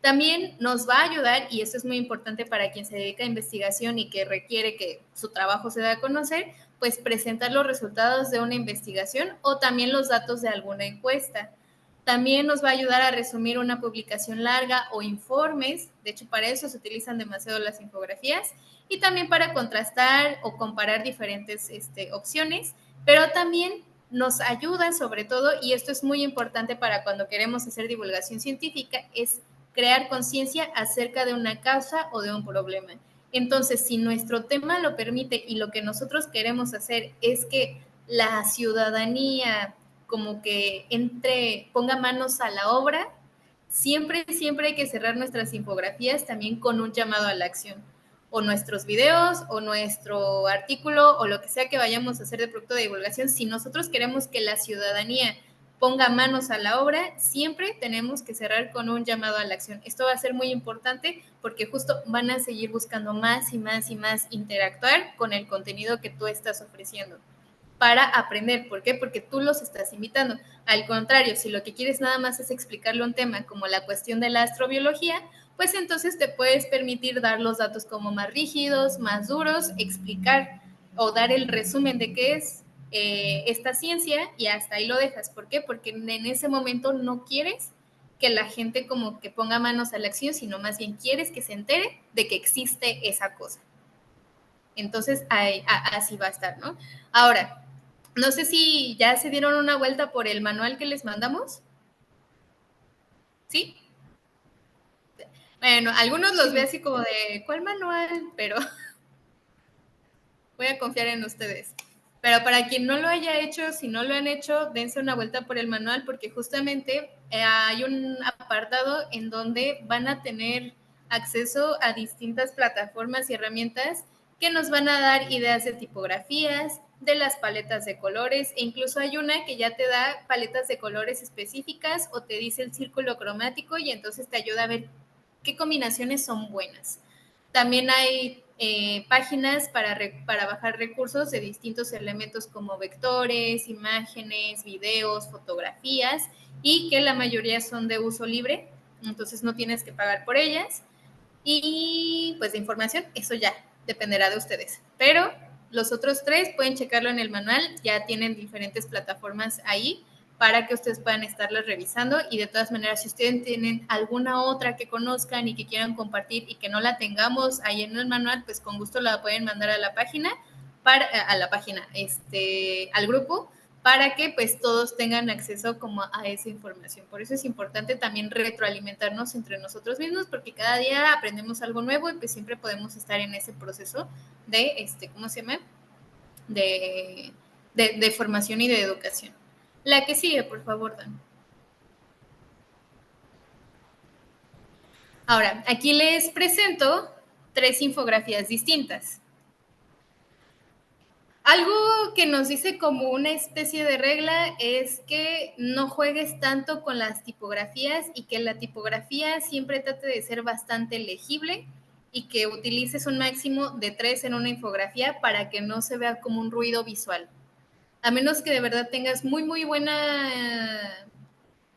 También nos va a ayudar, y esto es muy importante para quien se dedica a investigación y que requiere que su trabajo se dé a conocer, pues presentar los resultados de una investigación o también los datos de alguna encuesta. También nos va a ayudar a resumir una publicación larga o informes, de hecho para eso se utilizan demasiado las infografías, y también para contrastar o comparar diferentes opciones, pero también nos ayuda sobre todo, y esto es muy importante para cuando queremos hacer divulgación científica, es crear conciencia acerca de una causa o de un problema. Entonces, si nuestro tema lo permite y lo que nosotros queremos hacer es que la ciudadanía como que ponga manos a la obra, siempre hay que cerrar nuestras infografías también con un llamado a la acción. O nuestros videos, o nuestro artículo, o lo que sea que vayamos a hacer de producto de divulgación, si nosotros queremos que la ciudadanía ponga manos a la obra, siempre tenemos que cerrar con un llamado a la acción. Esto va a ser muy importante porque justo van a seguir buscando más y más y más interactuar con el contenido que tú estás ofreciendo para aprender. ¿Por qué? Porque tú los estás invitando. Al contrario, si lo que quieres nada más es explicarle un tema como la cuestión de la astrobiología, pues entonces te puedes permitir dar los datos como más rígidos, más duros, explicar o dar el resumen de qué es esta ciencia y hasta ahí lo dejas. ¿Por qué? Porque en ese momento no quieres que la gente como que ponga manos a la acción, sino más bien quieres que se entere de que existe esa cosa. Entonces, así va a estar, ¿no? Ahora, no sé si ya se dieron una vuelta por el manual que les mandamos. ¿Sí? Bueno, algunos los ve así como de, ¿cuál manual? Pero voy a confiar en ustedes. Pero para quien no lo haya hecho, si no lo han hecho, dense una vuelta por el manual porque justamente hay un apartado en donde van a tener acceso a distintas plataformas y herramientas que nos van a dar ideas de tipografías, de las paletas de colores, e incluso hay una que ya te da paletas de colores específicas o te dice el círculo cromático y entonces te ayuda a ver qué combinaciones son buenas. También hay páginas para bajar recursos de distintos elementos como vectores, imágenes, videos, fotografías, y que la mayoría son de uso libre, entonces no tienes que pagar por ellas. Y pues de información, eso ya dependerá de ustedes. Pero los otros tres pueden checarlo en el manual, ya tienen diferentes plataformas ahí para que ustedes puedan estarlas revisando y de todas maneras, si ustedes tienen alguna otra que conozcan y que quieran compartir y que no la tengamos ahí en el manual, pues con gusto la pueden mandar a la página, al grupo, para que pues todos tengan acceso como a esa información. Por eso es importante también retroalimentarnos entre nosotros mismos, porque cada día aprendemos algo nuevo y pues siempre podemos estar en ese proceso de, ¿cómo se llama? De formación y de educación. La que sigue, por favor, Dan. Ahora, aquí les presento 3 infografías distintas. Algo que nos dice como una especie de regla es que no juegues tanto con las tipografías y que la tipografía siempre trate de ser bastante legible y que utilices un máximo de 3 en una infografía para que no se vea como un ruido visual. A menos que de verdad tengas muy buena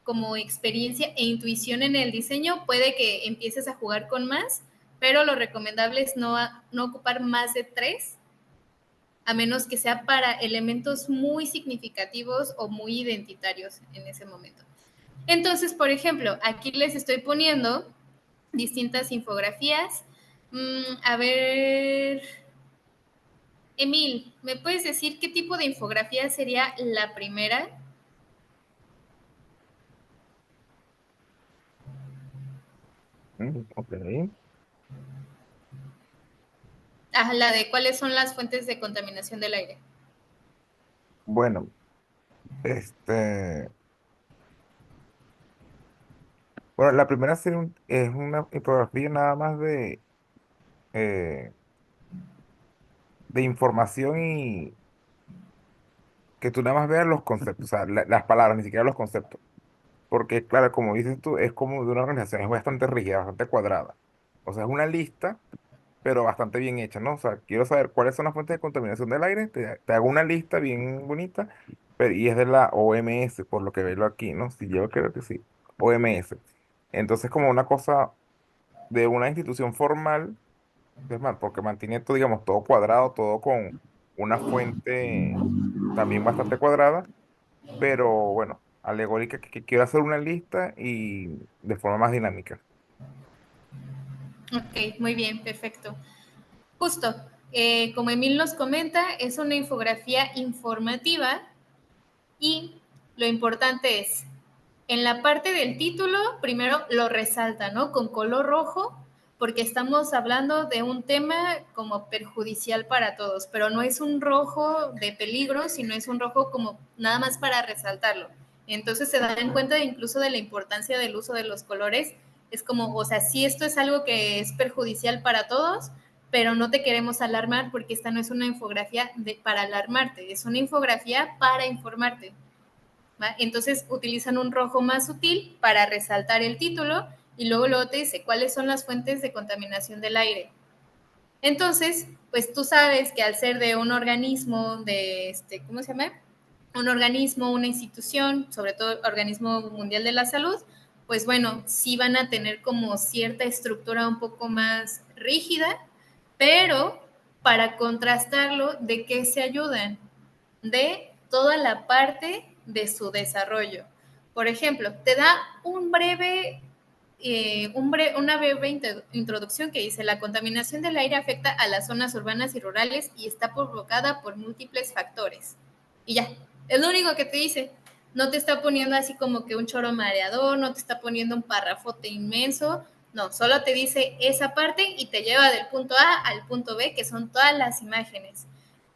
como experiencia e intuición en el diseño, puede que empieces a jugar con más, pero lo recomendable es no ocupar más de 3, a menos que sea para elementos muy significativos o muy identitarios en ese momento. Entonces, por ejemplo, aquí les estoy poniendo distintas infografías. A ver, Emil, ¿me puedes decir qué tipo de infografía sería la primera? Ok. La de cuáles son las fuentes de contaminación del aire. Bueno, bueno, la primera es una infografía nada más eh, de información y que tú nada más veas los conceptos, o sea, las palabras, ni siquiera los conceptos. Porque, claro, como dices tú, es como de una organización, es bastante rígida, bastante cuadrada. O sea, es una lista pero bastante bien hecha, ¿no? O sea, quiero saber cuáles son las fuentes de contaminación del aire, te hago una lista bien bonita, y es de la OMS, por lo que veo aquí, ¿no? Si yo creo que sí, OMS. Entonces, como una cosa de una institución formal, es más, porque mantiene todo, digamos, todo cuadrado, todo con una fuente también bastante cuadrada, pero bueno, alegórica, que quiero hacer una lista y de forma más dinámica. Ok, muy bien, perfecto. Justo, como Emil nos comenta, es una infografía informativa y lo importante es, en la parte del título, primero lo resalta, ¿no? Con color rojo, porque estamos hablando de un tema como perjudicial para todos, pero no es un rojo de peligro, sino es un rojo como nada más para resaltarlo. Entonces se dan cuenta incluso de la importancia del uso de los colores. Es como, o sea, sí esto es algo que es perjudicial para todos, pero no te queremos alarmar porque esta no es una infografía para alarmarte, es una infografía para informarte. ¿Va? Entonces utilizan un rojo más sutil para resaltar el título y luego te dice cuáles son las fuentes de contaminación del aire. Entonces, pues tú sabes que al ser de un organismo ¿cómo se llama? Un organismo, una institución, sobre todo organismo mundial de la salud, pues bueno, sí van a tener como cierta estructura un poco más rígida, pero para contrastarlo, ¿de qué se ayudan? De toda la parte de su desarrollo. Por ejemplo, te da una breve introducción que dice, la contaminación del aire afecta a las zonas urbanas y rurales y está provocada por múltiples factores. Y ya, es lo único que te dice. No te está poniendo así como que un choro mareador, no te está poniendo un parrafote inmenso, no, solo te dice esa parte y te lleva del punto A al punto B, que son todas las imágenes.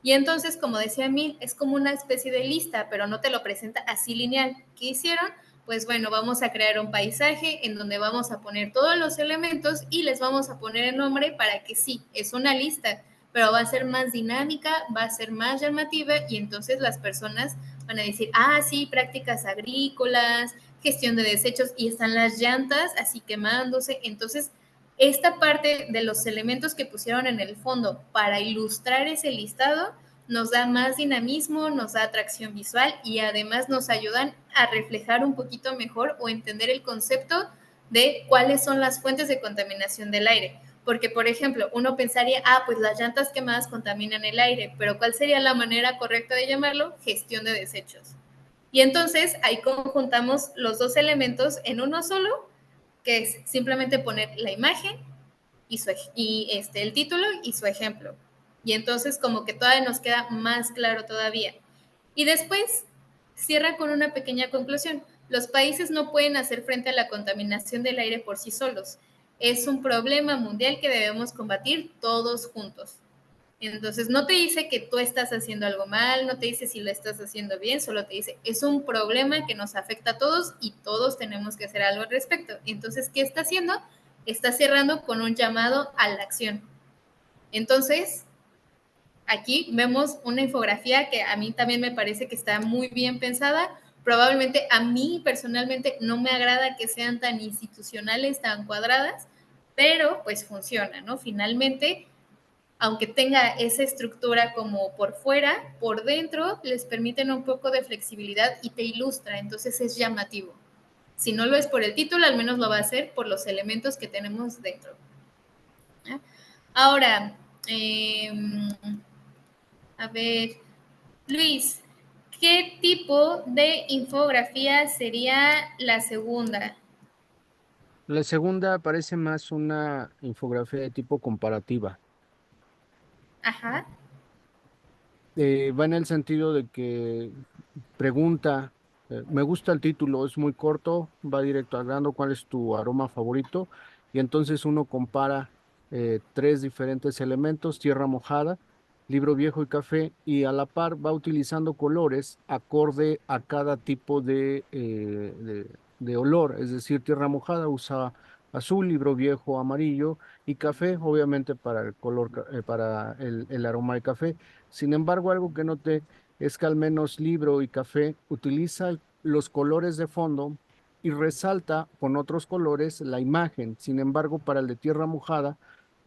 Y entonces, como decía Emil, es como una especie de lista, pero no te lo presenta así lineal. ¿Qué hicieron? Pues bueno, vamos a crear un paisaje en donde vamos a poner todos los elementos y les vamos a poner el nombre para que sí, es una lista, pero va a ser más dinámica, va a ser más llamativa y entonces las personas van a decir, ah, sí, prácticas agrícolas, gestión de desechos y están las llantas así quemándose. Entonces, esta parte de los elementos que pusieron en el fondo para ilustrar ese listado nos da más dinamismo, nos da atracción visual y además nos ayudan a reflejar un poquito mejor o entender el concepto de cuáles son las fuentes de contaminación del aire. Porque, por ejemplo, uno pensaría, ah, pues las llantas quemadas contaminan el aire, pero ¿cuál sería la manera correcta de llamarlo? Gestión de desechos. Y entonces ahí conjuntamos los dos elementos en uno solo, que es simplemente poner la imagen el título y su ejemplo. Y entonces como que todavía nos queda más claro todavía. Y después cierra con una pequeña conclusión. Los países no pueden hacer frente a la contaminación del aire por sí solos. Es un problema mundial que debemos combatir todos juntos. Entonces no te dice que tú estás haciendo algo mal, no te dice si lo estás haciendo bien, solo te dice, es un problema que nos afecta a todos y todos tenemos que hacer algo al respecto. Entonces, ¿qué está haciendo? Está cerrando con un llamado a la acción. Entonces, aquí vemos una infografía que a mí también me parece que está muy bien pensada. Probablemente a mí personalmente no me agrada que sean tan institucionales, tan cuadradas, pero pues funciona, ¿no? Finalmente, aunque tenga esa estructura como por fuera, por dentro les permiten un poco de flexibilidad y te ilustra, entonces es llamativo. Si no lo es por el título, al menos lo va a hacer por los elementos que tenemos dentro. Ahora, a ver, Luis, ¿qué tipo de infografía sería la segunda? La segunda parece más una infografía de tipo comparativa. Ajá. Va en el sentido de que pregunta, me gusta el título, es muy corto, va directo al grano, ¿cuál es tu aroma favorito? Y entonces uno compara tres diferentes elementos, tierra mojada, libro viejo y café, y a la par va utilizando colores acorde a cada tipo de olor, es decir, tierra mojada usa azul, libro viejo amarillo y café, obviamente para el color, para el aroma de café. Sin embargo, algo que noté es que al menos libro y café utiliza los colores de fondo y resalta con otros colores la imagen. Sin embargo, para el de tierra mojada,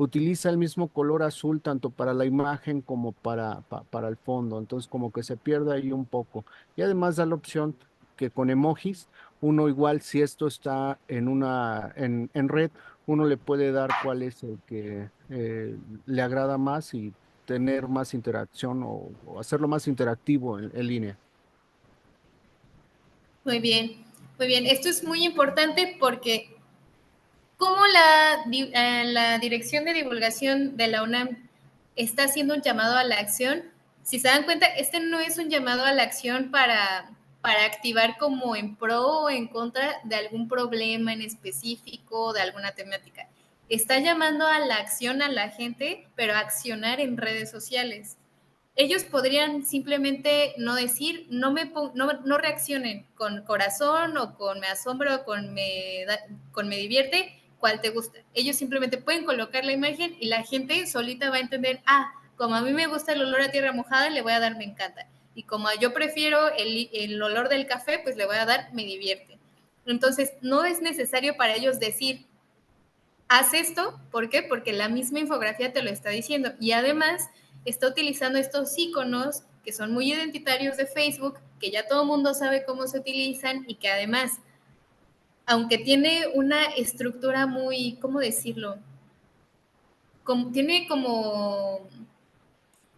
utiliza el mismo color azul tanto para la imagen como para el fondo, entonces como que se pierde ahí un poco. Y además da la opción que con emojis, uno igual si esto está en red, uno le puede dar cuál es el que le agrada más y tener más interacción o hacerlo más interactivo en línea. Muy bien, muy bien. Esto es muy importante porque como la Dirección de Divulgación de la UNAM está haciendo un llamado a la acción, si se dan cuenta, este no es un llamado a la acción para activar como en pro o en contra de algún problema en específico, de alguna temática. Está llamando a la acción a la gente, pero a accionar en redes sociales. Ellos podrían simplemente no decir, no reaccionen con corazón o con me asombro o con me divierte, cuál te gusta. Ellos simplemente pueden colocar la imagen y la gente solita va a entender, como a mí me gusta el olor a tierra mojada, le voy a dar me encanta. Y como yo prefiero el olor del café, pues le voy a dar me divierte. Entonces, no es necesario para ellos decir, haz esto, ¿por qué? Porque la misma infografía te lo está diciendo. Y además está utilizando estos iconos que son muy identitarios de Facebook, que ya todo el mundo sabe cómo se utilizan y que además, aunque tiene una estructura muy, ¿cómo decirlo? Tiene como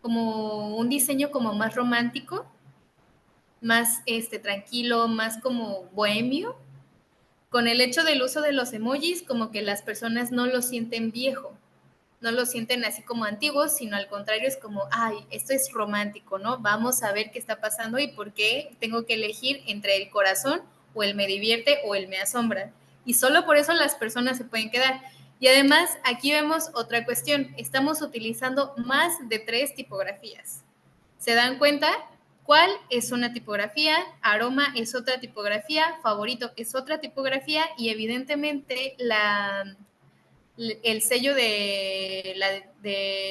un diseño como más romántico, más tranquilo, más como bohemio. Con el hecho del uso de los emojis, como que las personas no lo sienten viejo, no lo sienten así como antiguos, sino al contrario es como, esto es romántico, ¿no? Vamos a ver qué está pasando y por qué tengo que elegir entre el corazón o el me divierte o el me asombra. Y solo por eso las personas se pueden quedar. Y además, aquí vemos otra cuestión. Estamos utilizando más de 3 tipografías. ¿Se dan cuenta? ¿Cuál es una tipografía? Aroma es otra tipografía, favorito es otra tipografía y evidentemente el sello de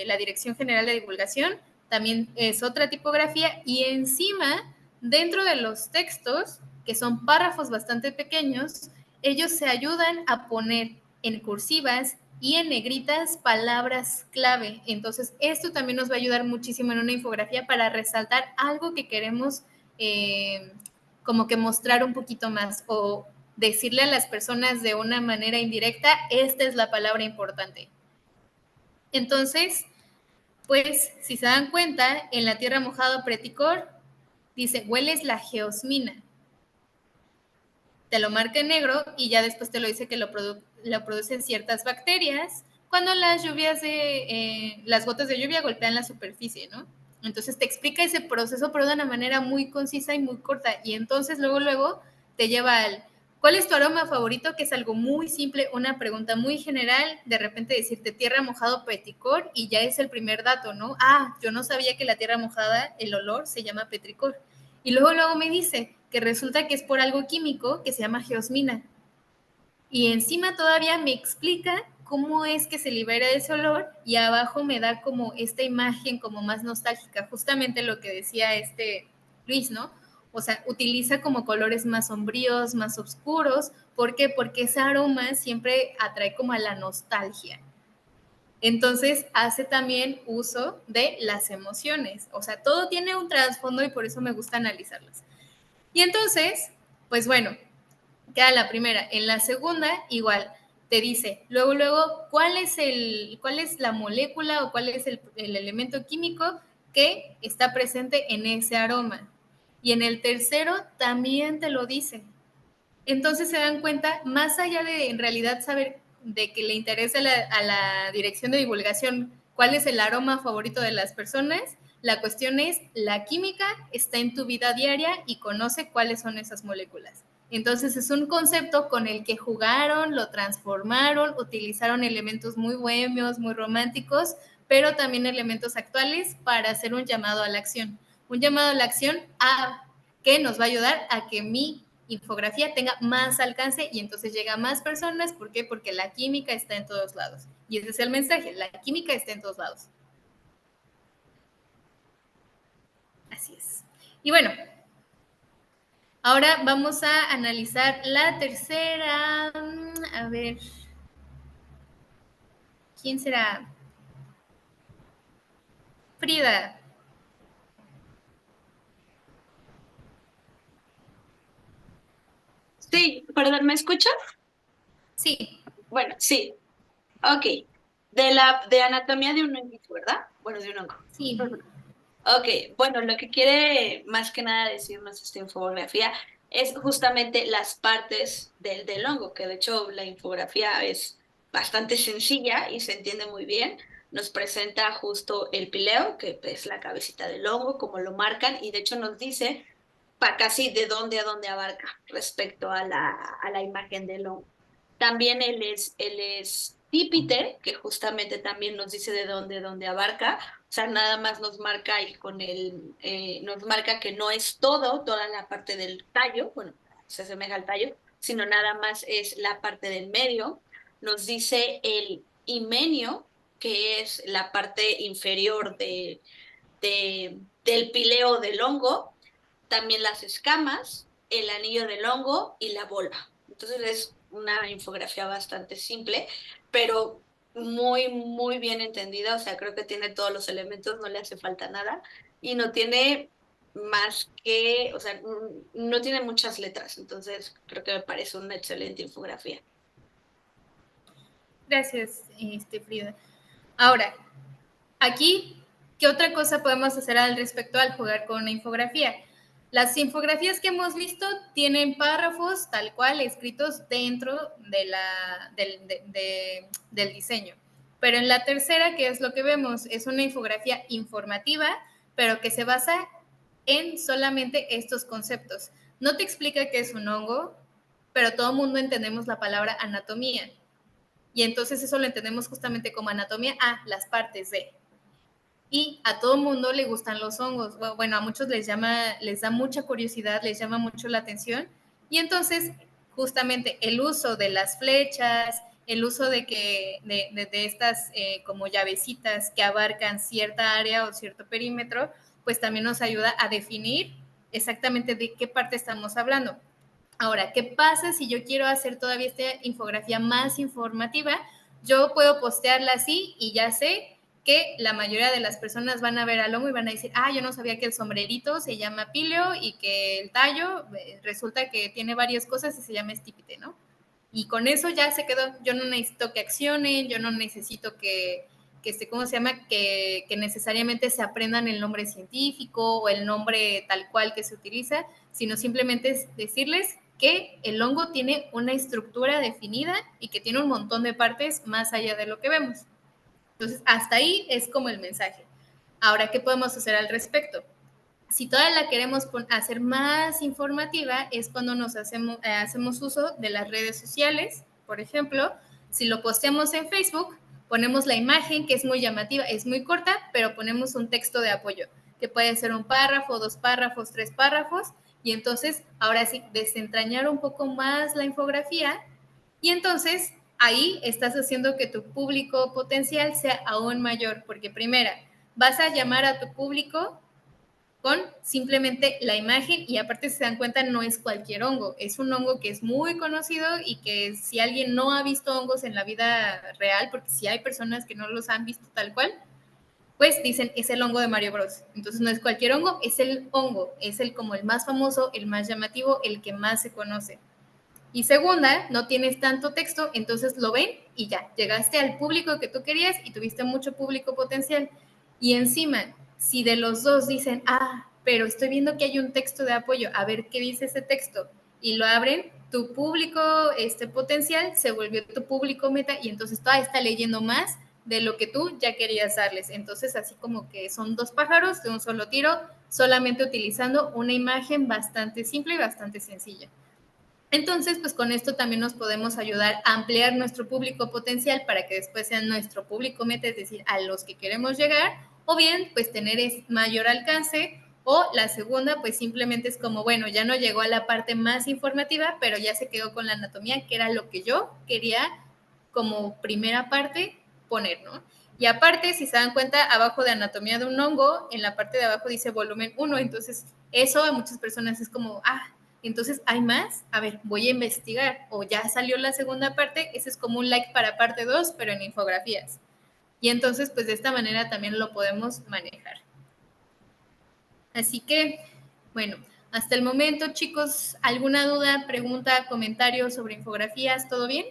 la Dirección General de Divulgación también es otra tipografía y encima, dentro de los textos, que son párrafos bastante pequeños, ellos se ayudan a poner en cursivas y en negritas palabras clave. Entonces, esto también nos va a ayudar muchísimo en una infografía para resaltar algo que queremos como que mostrar un poquito más o decirle a las personas de una manera indirecta, esta es la palabra importante. Entonces, pues, si se dan cuenta, en la tierra mojada preticor, dice, hueles la geosmina. Te lo marca en negro y ya después te lo dice que lo producen ciertas bacterias cuando las las gotas de lluvia golpean la superficie, ¿no? Entonces te explica ese proceso, pero de una manera muy concisa y muy corta. Y entonces luego te lleva al, ¿cuál es tu aroma favorito? Que es algo muy simple, una pregunta muy general, de repente decirte tierra mojada petricor y ya es el primer dato, ¿no? Yo no sabía que la tierra mojada, el olor se llama petricor. Y luego me dice que resulta que es por algo químico que se llama geosmina. Y encima todavía me explica cómo es que se libera ese olor y abajo me da como esta imagen como más nostálgica, justamente lo que decía Luis, ¿no? O sea, utiliza como colores más sombríos, más oscuros. ¿Por qué? Porque ese aroma siempre atrae como a la nostalgia. Entonces hace también uso de las emociones. O sea, todo tiene un trasfondo y por eso me gusta analizarlas. Y entonces, pues bueno, queda la primera. En la segunda, igual, te dice, luego, ¿cuál es la molécula o cuál es el elemento químico que está presente en ese aroma? Y en el tercero también te lo dice. Entonces se dan cuenta, más allá de en realidad saber de que le interesa a la dirección de divulgación cuál es el aroma favorito de las personas, la cuestión es, la química está en tu vida diaria y conoce cuáles son esas moléculas. Entonces es un concepto con el que jugaron, lo transformaron, utilizaron elementos muy bohemios, muy románticos, pero también elementos actuales para hacer un llamado a la acción. Un llamado a la acción que nos va a ayudar a que mi infografía tenga más alcance y entonces llega a más personas. ¿Por qué? Porque la química está en todos lados. Y ese es el mensaje, la química está en todos lados. Así es. Y bueno, ahora vamos a analizar la tercera. A ver. ¿Quién será? Frida. Sí, perdón, ¿me escuchas? Sí. Bueno, sí. Ok. De anatomía de un hongo, ¿verdad? Bueno, de un hongo. Sí. Ok, bueno, lo que quiere más que nada decirnos esta infografía es justamente las partes del hongo, que de hecho la infografía es bastante sencilla y se entiende muy bien. Nos presenta justo el pileo, que es la cabecita del hongo, como lo marcan, y de hecho nos dice casi de dónde a dónde abarca respecto a la imagen del hongo. También el estípite, que justamente también nos dice de dónde abarca, o sea, nada más nos marca y nos marca que no es toda la parte del tallo, bueno, se asemeja al tallo, sino nada más es la parte del medio. Nos dice el himenio, que es la parte inferior del pileo del hongo, también las escamas, el anillo del hongo y la volva. Entonces es una infografía bastante simple, pero muy, muy bien entendida. O sea, creo que tiene todos los elementos, no le hace falta nada y no tiene más que, o sea, no tiene muchas letras. Entonces creo que me parece una excelente infografía. Gracias, Frida. Ahora, aquí, ¿qué otra cosa podemos hacer al respecto al jugar con una infografía? Las infografías que hemos visto tienen párrafos tal cual escritos dentro del diseño. Pero en la tercera, ¿qué es lo que vemos? Es una infografía informativa, pero que se basa en solamente estos conceptos. No te explica qué es un hongo, pero todo el mundo entendemos la palabra anatomía. Y entonces eso lo entendemos justamente como anatomía, las partes de. Y a todo mundo le gustan los hongos. Bueno, a muchos les da mucha curiosidad, les llama mucho la atención. Y entonces, justamente el uso de las flechas, el uso de estas como llavecitas que abarcan cierta área o cierto perímetro, pues también nos ayuda a definir exactamente de qué parte estamos hablando. Ahora, ¿qué pasa si yo quiero hacer todavía esta infografía más informativa? Yo puedo postearla así y ya sé que la mayoría de las personas van a ver al hongo y van a decir, yo no sabía que el sombrerito se llama pileo y que el tallo resulta que tiene varias cosas y se llama estípite, ¿no? Y con eso ya se quedó. Yo no necesito que accionen, yo no necesito ¿cómo se llama? Que necesariamente se aprendan el nombre científico o el nombre tal cual que se utiliza, sino simplemente es decirles que el hongo tiene una estructura definida y que tiene un montón de partes más allá de lo que vemos. Entonces, hasta ahí es como el mensaje. Ahora, ¿qué podemos hacer al respecto? Si todavía la queremos hacer más informativa, es cuando nos hacemos uso de las redes sociales. Por ejemplo, si lo posteamos en Facebook, ponemos la imagen que es muy llamativa, es muy corta, pero ponemos un texto de apoyo, que puede ser un párrafo, 2 párrafos, 3 párrafos, y entonces, ahora sí, desentrañar un poco más la infografía, y entonces ahí estás haciendo que tu público potencial sea aún mayor, porque primera, vas a llamar a tu público con simplemente la imagen y aparte si se dan cuenta no es cualquier hongo, es un hongo que es muy conocido y que si alguien no ha visto hongos en la vida real, porque si hay personas que no los han visto tal cual, pues dicen es el hongo de Mario Bros. Entonces no es cualquier hongo, es el hongo, es el como el más famoso, el más llamativo, el que más se conoce. Y segunda, no tienes tanto texto, entonces lo ven y ya, llegaste al público que tú querías y tuviste mucho público potencial. Y encima, si de los dos dicen, pero estoy viendo que hay un texto de apoyo, a ver qué dice ese texto, y lo abren, tu público potencial se volvió tu público meta y entonces todavía está leyendo más de lo que tú ya querías darles. Entonces, así como que son 2 pájaros de un solo tiro, solamente utilizando una imagen bastante simple y bastante sencilla. Entonces, pues con esto también nos podemos ayudar a ampliar nuestro público potencial para que después sean nuestro público meta, es decir, a los que queremos llegar, o bien, pues tener mayor alcance, o la segunda, pues simplemente es como, bueno, ya no llegó a la parte más informativa, pero ya se quedó con la anatomía, que era lo que yo quería como primera parte poner, ¿no? Y aparte, si se dan cuenta, abajo de anatomía de un hongo, en la parte de abajo dice volumen 1, entonces eso a muchas personas es como, entonces, ¿hay más? A ver, voy a investigar. O ya salió la segunda parte, ese es como un like para parte 2, pero en infografías. y entonces pues de esta manera también lo podemos manejar. Así que, bueno, hasta el momento, chicos, ¿alguna duda, pregunta, comentario sobre infografías? ¿Todo bien?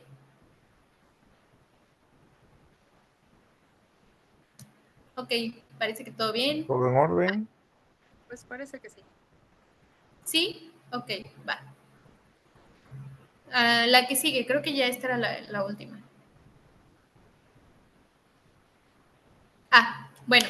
Ok, parece que todo bien. ¿Todo en orden? Pues parece que sí. ¿Sí? Ok, va. La que sigue, creo que ya esta era la última. Bueno,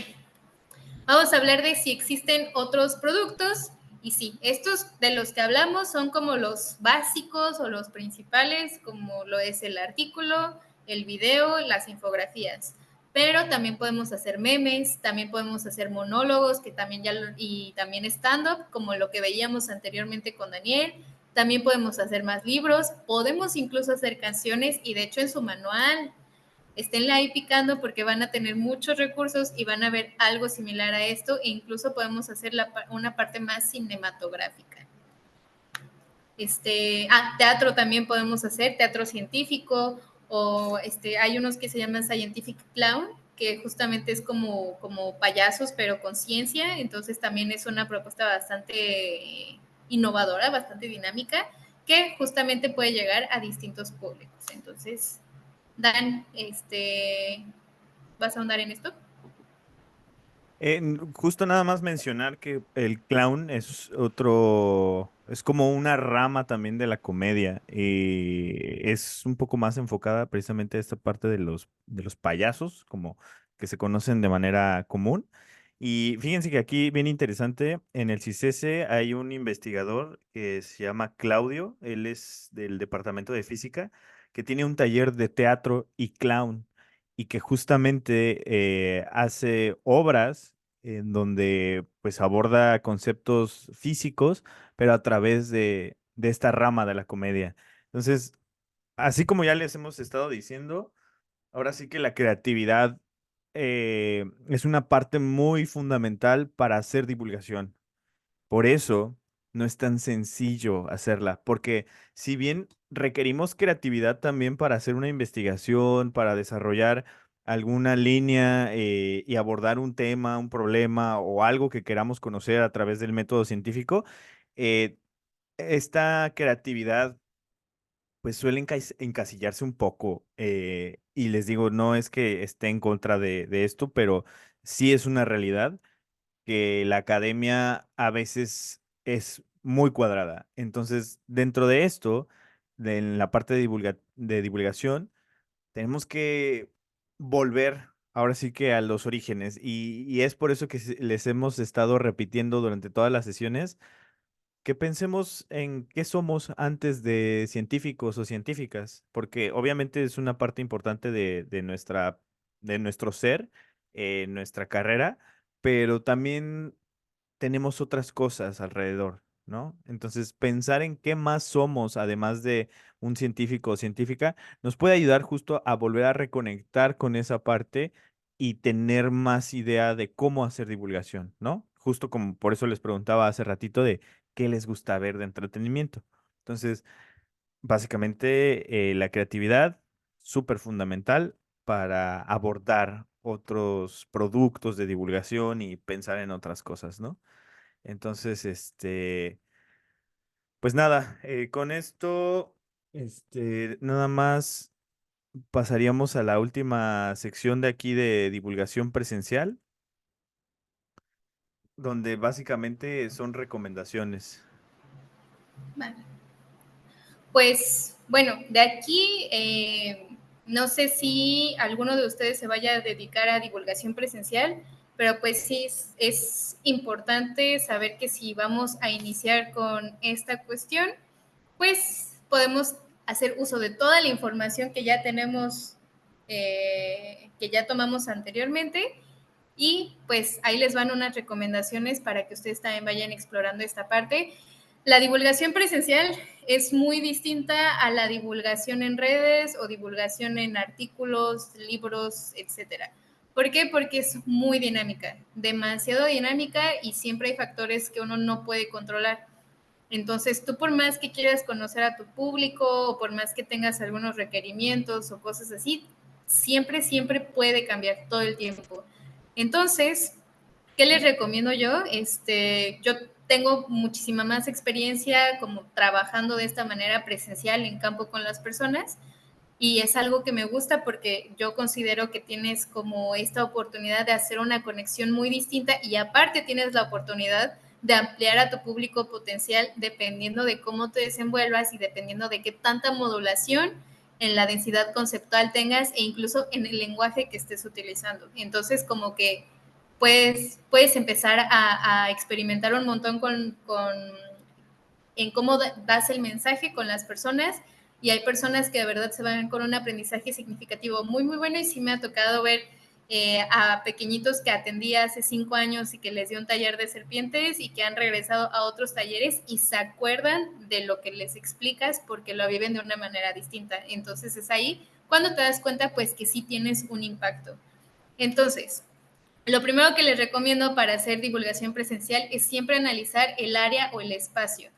vamos a hablar de si existen otros productos. Y sí, estos de los que hablamos son como los básicos o los principales, como lo es el artículo, el video, las infografías. Pero también podemos hacer memes, también podemos hacer monólogos, que también y también stand-up, como lo que veíamos anteriormente con Daniel. También podemos hacer más libros, podemos incluso hacer canciones, y de hecho en su manual esténle ahí picando porque van a tener muchos recursos y van a ver algo similar a esto, e incluso podemos hacer una parte más cinematográfica. Teatro también podemos hacer, teatro científico, o hay unos que se llaman Scientific Clown, que justamente es como payasos, pero con ciencia. Entonces también es una propuesta bastante innovadora, bastante dinámica, que justamente puede llegar a distintos públicos. Entonces, Dan, ¿vas a ahondar en esto? Justo nada más mencionar que el clown es es como una rama también de la comedia. Es un poco más enfocada precisamente a esta parte de de los payasos, como que se conocen de manera común. Y fíjense que aquí, bien interesante, en el CICESE hay un investigador que se llama Claudio, él es del Departamento de Física, que tiene un taller de teatro y clown y que justamente hace obras en donde pues aborda conceptos físicos, pero a través de esta rama de la comedia. Entonces, así como ya les hemos estado diciendo, ahora sí que la creatividad es una parte muy fundamental para hacer divulgación. Por eso no es tan sencillo hacerla, porque si bien requerimos creatividad también para hacer una investigación, para desarrollar alguna línea y abordar un tema, un problema o algo que queramos conocer a través del método científico, eh, esta creatividad pues suele encasillarse un poco. Y les digo, no es que esté en contra de esto, pero sí es una realidad que la academia a veces es muy cuadrada. Entonces, dentro de esto, en la parte de divulgación, tenemos que volver ahora sí que a los orígenes. Y es por eso que les hemos estado repitiendo durante todas las sesiones que pensemos en qué somos antes de científicos o científicas, porque obviamente es una parte importante de nuestro ser, nuestra carrera, pero también tenemos otras cosas alrededor, ¿no? Entonces, pensar en qué más somos, además de un científico o científica, nos puede ayudar justo a volver a reconectar con esa parte y tener más idea de cómo hacer divulgación, ¿no? Justo como por eso les preguntaba hace ratito de qué les gusta ver de entretenimiento. Entonces, básicamente, la creatividad, súper fundamental para abordar otros productos de divulgación y pensar en otras cosas, ¿no? Entonces, pues nada, con esto, nada más pasaríamos a la última sección de aquí de divulgación presencial, donde básicamente son recomendaciones. Vale. Pues bueno, de aquí no sé si alguno de ustedes se vaya a dedicar a divulgación presencial, pero pues sí es importante saber que si vamos a iniciar con esta cuestión, pues podemos hacer uso de toda la información que ya tenemos, que ya tomamos anteriormente, y pues ahí les van unas recomendaciones para que ustedes también vayan explorando esta parte. La divulgación presencial es muy distinta a la divulgación en redes o divulgación en artículos, libros, etcétera. ¿Por qué? Porque es muy dinámica, demasiado dinámica, y siempre hay factores que uno no puede controlar. Entonces, tú por más que quieras conocer a tu público o por más que tengas algunos requerimientos o cosas así, siempre, siempre puede cambiar todo el tiempo. Entonces, ¿qué les recomiendo yo? Yo tengo muchísima más experiencia como trabajando de esta manera presencial en campo con las personas y es algo que me gusta porque yo considero que tienes como esta oportunidad de hacer una conexión muy distinta y aparte tienes la oportunidad de ampliar a tu público potencial dependiendo de cómo te desenvuelvas y dependiendo de qué tanta modulación en la densidad conceptual tengas e incluso en el lenguaje que estés utilizando. Entonces, como que puedes empezar a experimentar un montón en cómo das el mensaje con las personas y hay personas que de verdad se van con un aprendizaje significativo muy, muy bueno y sí me ha tocado ver a pequeñitos que atendí hace 5 años y que les dio un taller de serpientes y que han regresado a otros talleres y se acuerdan de lo que les explicas porque lo viven de una manera distinta. Entonces es ahí cuando te das cuenta pues que sí tienes un impacto. Entonces, lo primero que les recomiendo para hacer divulgación presencial es siempre analizar el área o el espacio.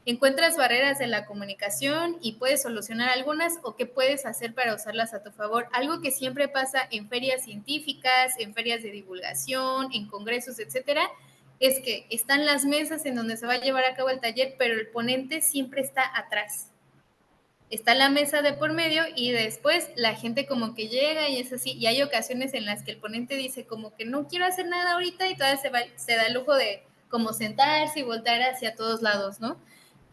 Encuentras barreras en la comunicación y puedes solucionar algunas o qué puedes hacer para usarlas a tu favor. Algo que siempre pasa en ferias científicas, en ferias de divulgación, en congresos, etcétera, es que están las mesas en donde se va a llevar a cabo el taller, pero el ponente siempre está atrás. Está la mesa de por medio y después la gente como que llega y es así, y hay ocasiones en las que el ponente dice como que no quiero hacer nada ahorita y todavía se da el lujo de como sentarse y voltar hacia todos lados, ¿no?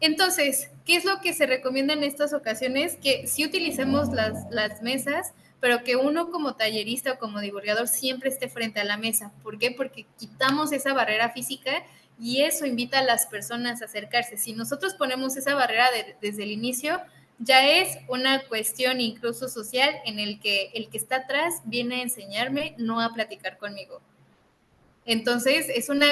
Entonces, ¿qué es lo que se recomienda en estas ocasiones? Que sí utilicemos las mesas, pero que uno como tallerista o como divulgador siempre esté frente a la mesa. ¿Por qué? Porque quitamos esa barrera física y eso invita a las personas a acercarse. Si nosotros ponemos esa barrera desde el inicio, ya es una cuestión incluso social en el que está atrás viene a enseñarme, no a platicar conmigo. Entonces, es una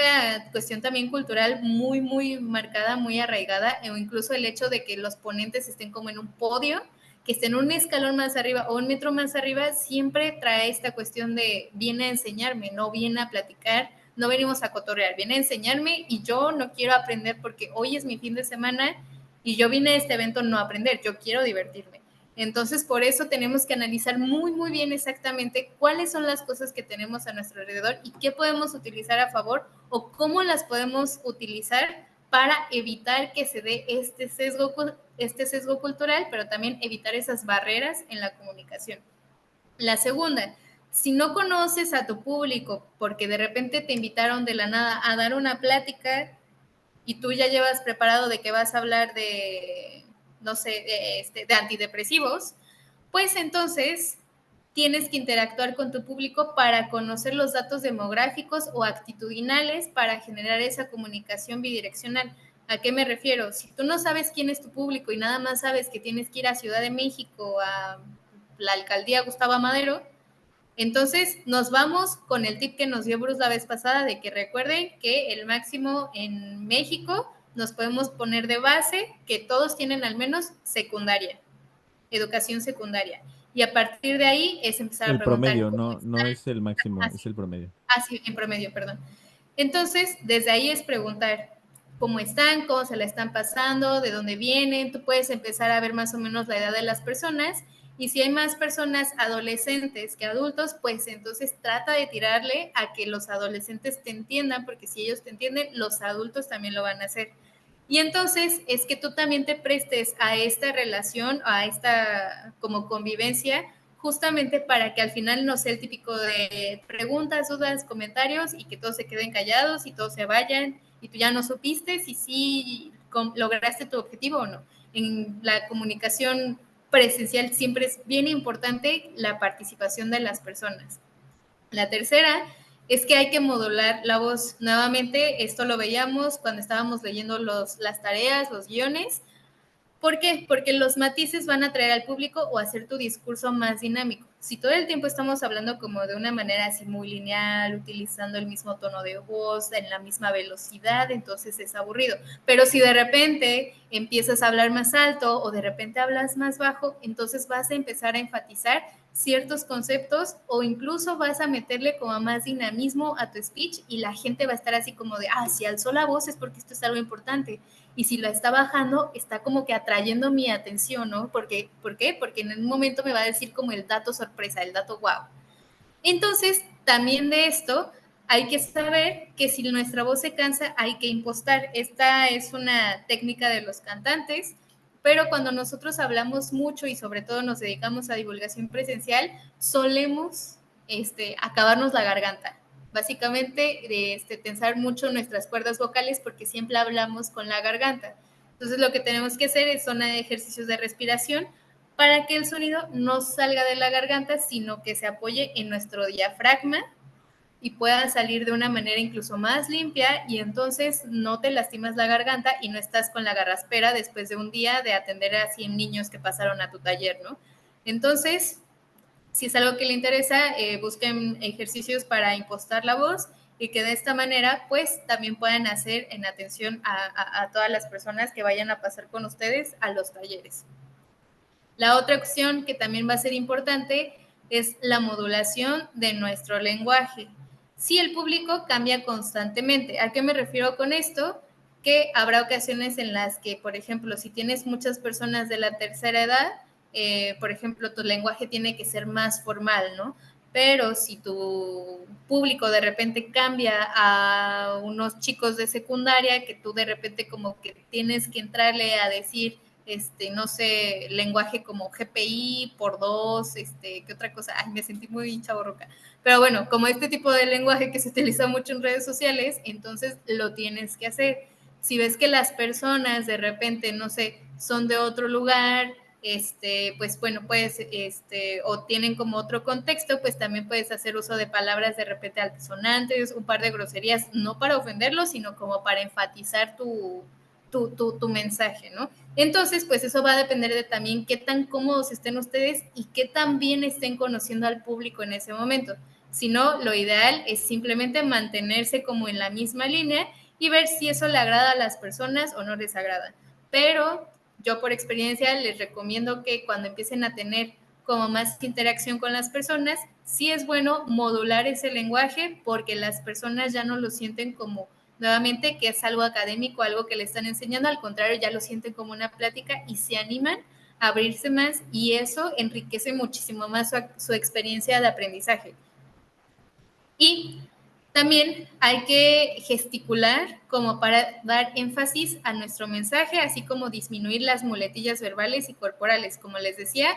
cuestión también cultural muy, muy marcada, muy arraigada, o incluso el hecho de que los ponentes estén como en un podio, que estén un escalón más arriba o un metro más arriba, siempre trae esta cuestión de viene a enseñarme, no viene a platicar, no venimos a cotorrear, viene a enseñarme y yo no quiero aprender porque hoy es mi fin de semana y yo vine a este evento no a aprender, yo quiero divertirme. Entonces, por eso tenemos que analizar muy, muy bien exactamente cuáles son las cosas que tenemos a nuestro alrededor y qué podemos utilizar a favor o cómo las podemos utilizar para evitar que se dé este sesgo cultural, pero también evitar esas barreras en la comunicación. La segunda, si no conoces a tu público porque de repente te invitaron de la nada a dar una plática y tú ya llevas preparado de que vas a hablar de, no sé, de antidepresivos, pues entonces tienes que interactuar con tu público para conocer los datos demográficos o actitudinales para generar esa comunicación bidireccional. ¿A qué me refiero? Si tú no sabes quién es tu público y nada más sabes que tienes que ir a Ciudad de México, a la alcaldía Gustavo Madero, entonces nos vamos con el tip que nos dio Bruce la vez pasada de que recuerden que el máximo en México nos podemos poner de base que todos tienen al menos secundaria, educación secundaria. Y a partir de ahí es empezar a preguntar. El promedio, no es el máximo, es el promedio. Sí, en promedio, perdón. Entonces, desde ahí es preguntar cómo están, cómo se la están pasando, de dónde vienen. Tú puedes empezar a ver más o menos la edad de las personas y si hay más personas adolescentes que adultos, pues entonces trata de tirarle a que los adolescentes te entiendan, porque si ellos te entienden, los adultos también lo van a hacer. Y entonces es que tú también te prestes a esta relación, a esta como convivencia, justamente para que al final no sea el típico de preguntas, dudas, comentarios y que todos se queden callados y todos se vayan y tú ya no supiste si sí lograste tu objetivo o no. En la comunicación presencial siempre es bien importante la participación de las personas. La tercera es que hay que modular la voz. Nuevamente, esto lo veíamos cuando estábamos leyendo las tareas, los guiones. ¿Por qué? Porque los matices van a atraer al público o hacer tu discurso más dinámico. Si todo el tiempo estamos hablando como de una manera así muy lineal, utilizando el mismo tono de voz, en la misma velocidad, entonces es aburrido. Pero si de repente empiezas a hablar más alto o de repente hablas más bajo, entonces vas a empezar a enfatizar ciertos conceptos o incluso vas a meterle como más dinamismo a tu speech y la gente va a estar así como de, si alzó la voz es porque esto es algo importante. y si la está bajando, está como que atrayendo mi atención, ¿no? ¿Por qué? Porque en un momento me va a decir como el dato sorpresa, el dato wow. Entonces, también de esto, hay que saber que si nuestra voz se cansa, hay que impostar. Esta es una técnica de los cantantes, pero cuando nosotros hablamos mucho y sobre todo nos dedicamos a divulgación presencial, solemos acabarnos la garganta. Básicamente, tensar mucho nuestras cuerdas vocales porque siempre hablamos con la garganta. Entonces, lo que tenemos que hacer son ejercicios de respiración para que el sonido no salga de la garganta, sino que se apoye en nuestro diafragma y pueda salir de una manera incluso más limpia, y entonces no te lastimas la garganta y no estás con la garraspera después de un día de atender a 100 niños que pasaron a tu taller, ¿no? Entonces, si es algo que le interesa, busquen ejercicios para impostar la voz y que de esta manera pues también puedan hacer en atención a todas las personas que vayan a pasar con ustedes a los talleres. La otra opción que también va a ser importante es la modulación de nuestro lenguaje. Si el público cambia constantemente, ¿a qué me refiero con esto? Que habrá ocasiones en las que, por ejemplo, si tienes muchas personas de la tercera edad, por ejemplo, tu lenguaje tiene que ser más formal, ¿no? Pero si tu público de repente cambia a unos chicos de secundaria, que tú de repente como que tienes que entrarle a decir, no sé, lenguaje como GPI por 2, ¿qué otra cosa? Ay, me sentí muy chavorruca. Pero bueno, como este tipo de lenguaje que se utiliza mucho en redes sociales, entonces lo tienes que hacer. Si ves que las personas de repente, no sé, son de otro lugar, pues bueno, puedes, o tienen como otro contexto, pues también puedes hacer uso de palabras de repente altisonantes, un par de groserías, no para ofenderlos, sino como para enfatizar tu mensaje, ¿no? Entonces, pues eso va a depender de también qué tan cómodos estén ustedes y qué tan bien estén conociendo al público en ese momento. Si no, lo ideal es simplemente mantenerse como en la misma línea y ver si eso le agrada a las personas o no les agrada. Pero yo por experiencia les recomiendo que cuando empiecen a tener como más interacción con las personas, sí es bueno modular ese lenguaje porque las personas ya no lo sienten como nuevamente que es algo académico, algo que le están enseñando, al contrario, ya lo sienten como una plática y se animan a abrirse más y eso enriquece muchísimo más su experiencia de aprendizaje. Y también hay que gesticular como para dar énfasis a nuestro mensaje, así como disminuir las muletillas verbales y corporales. Como les decía,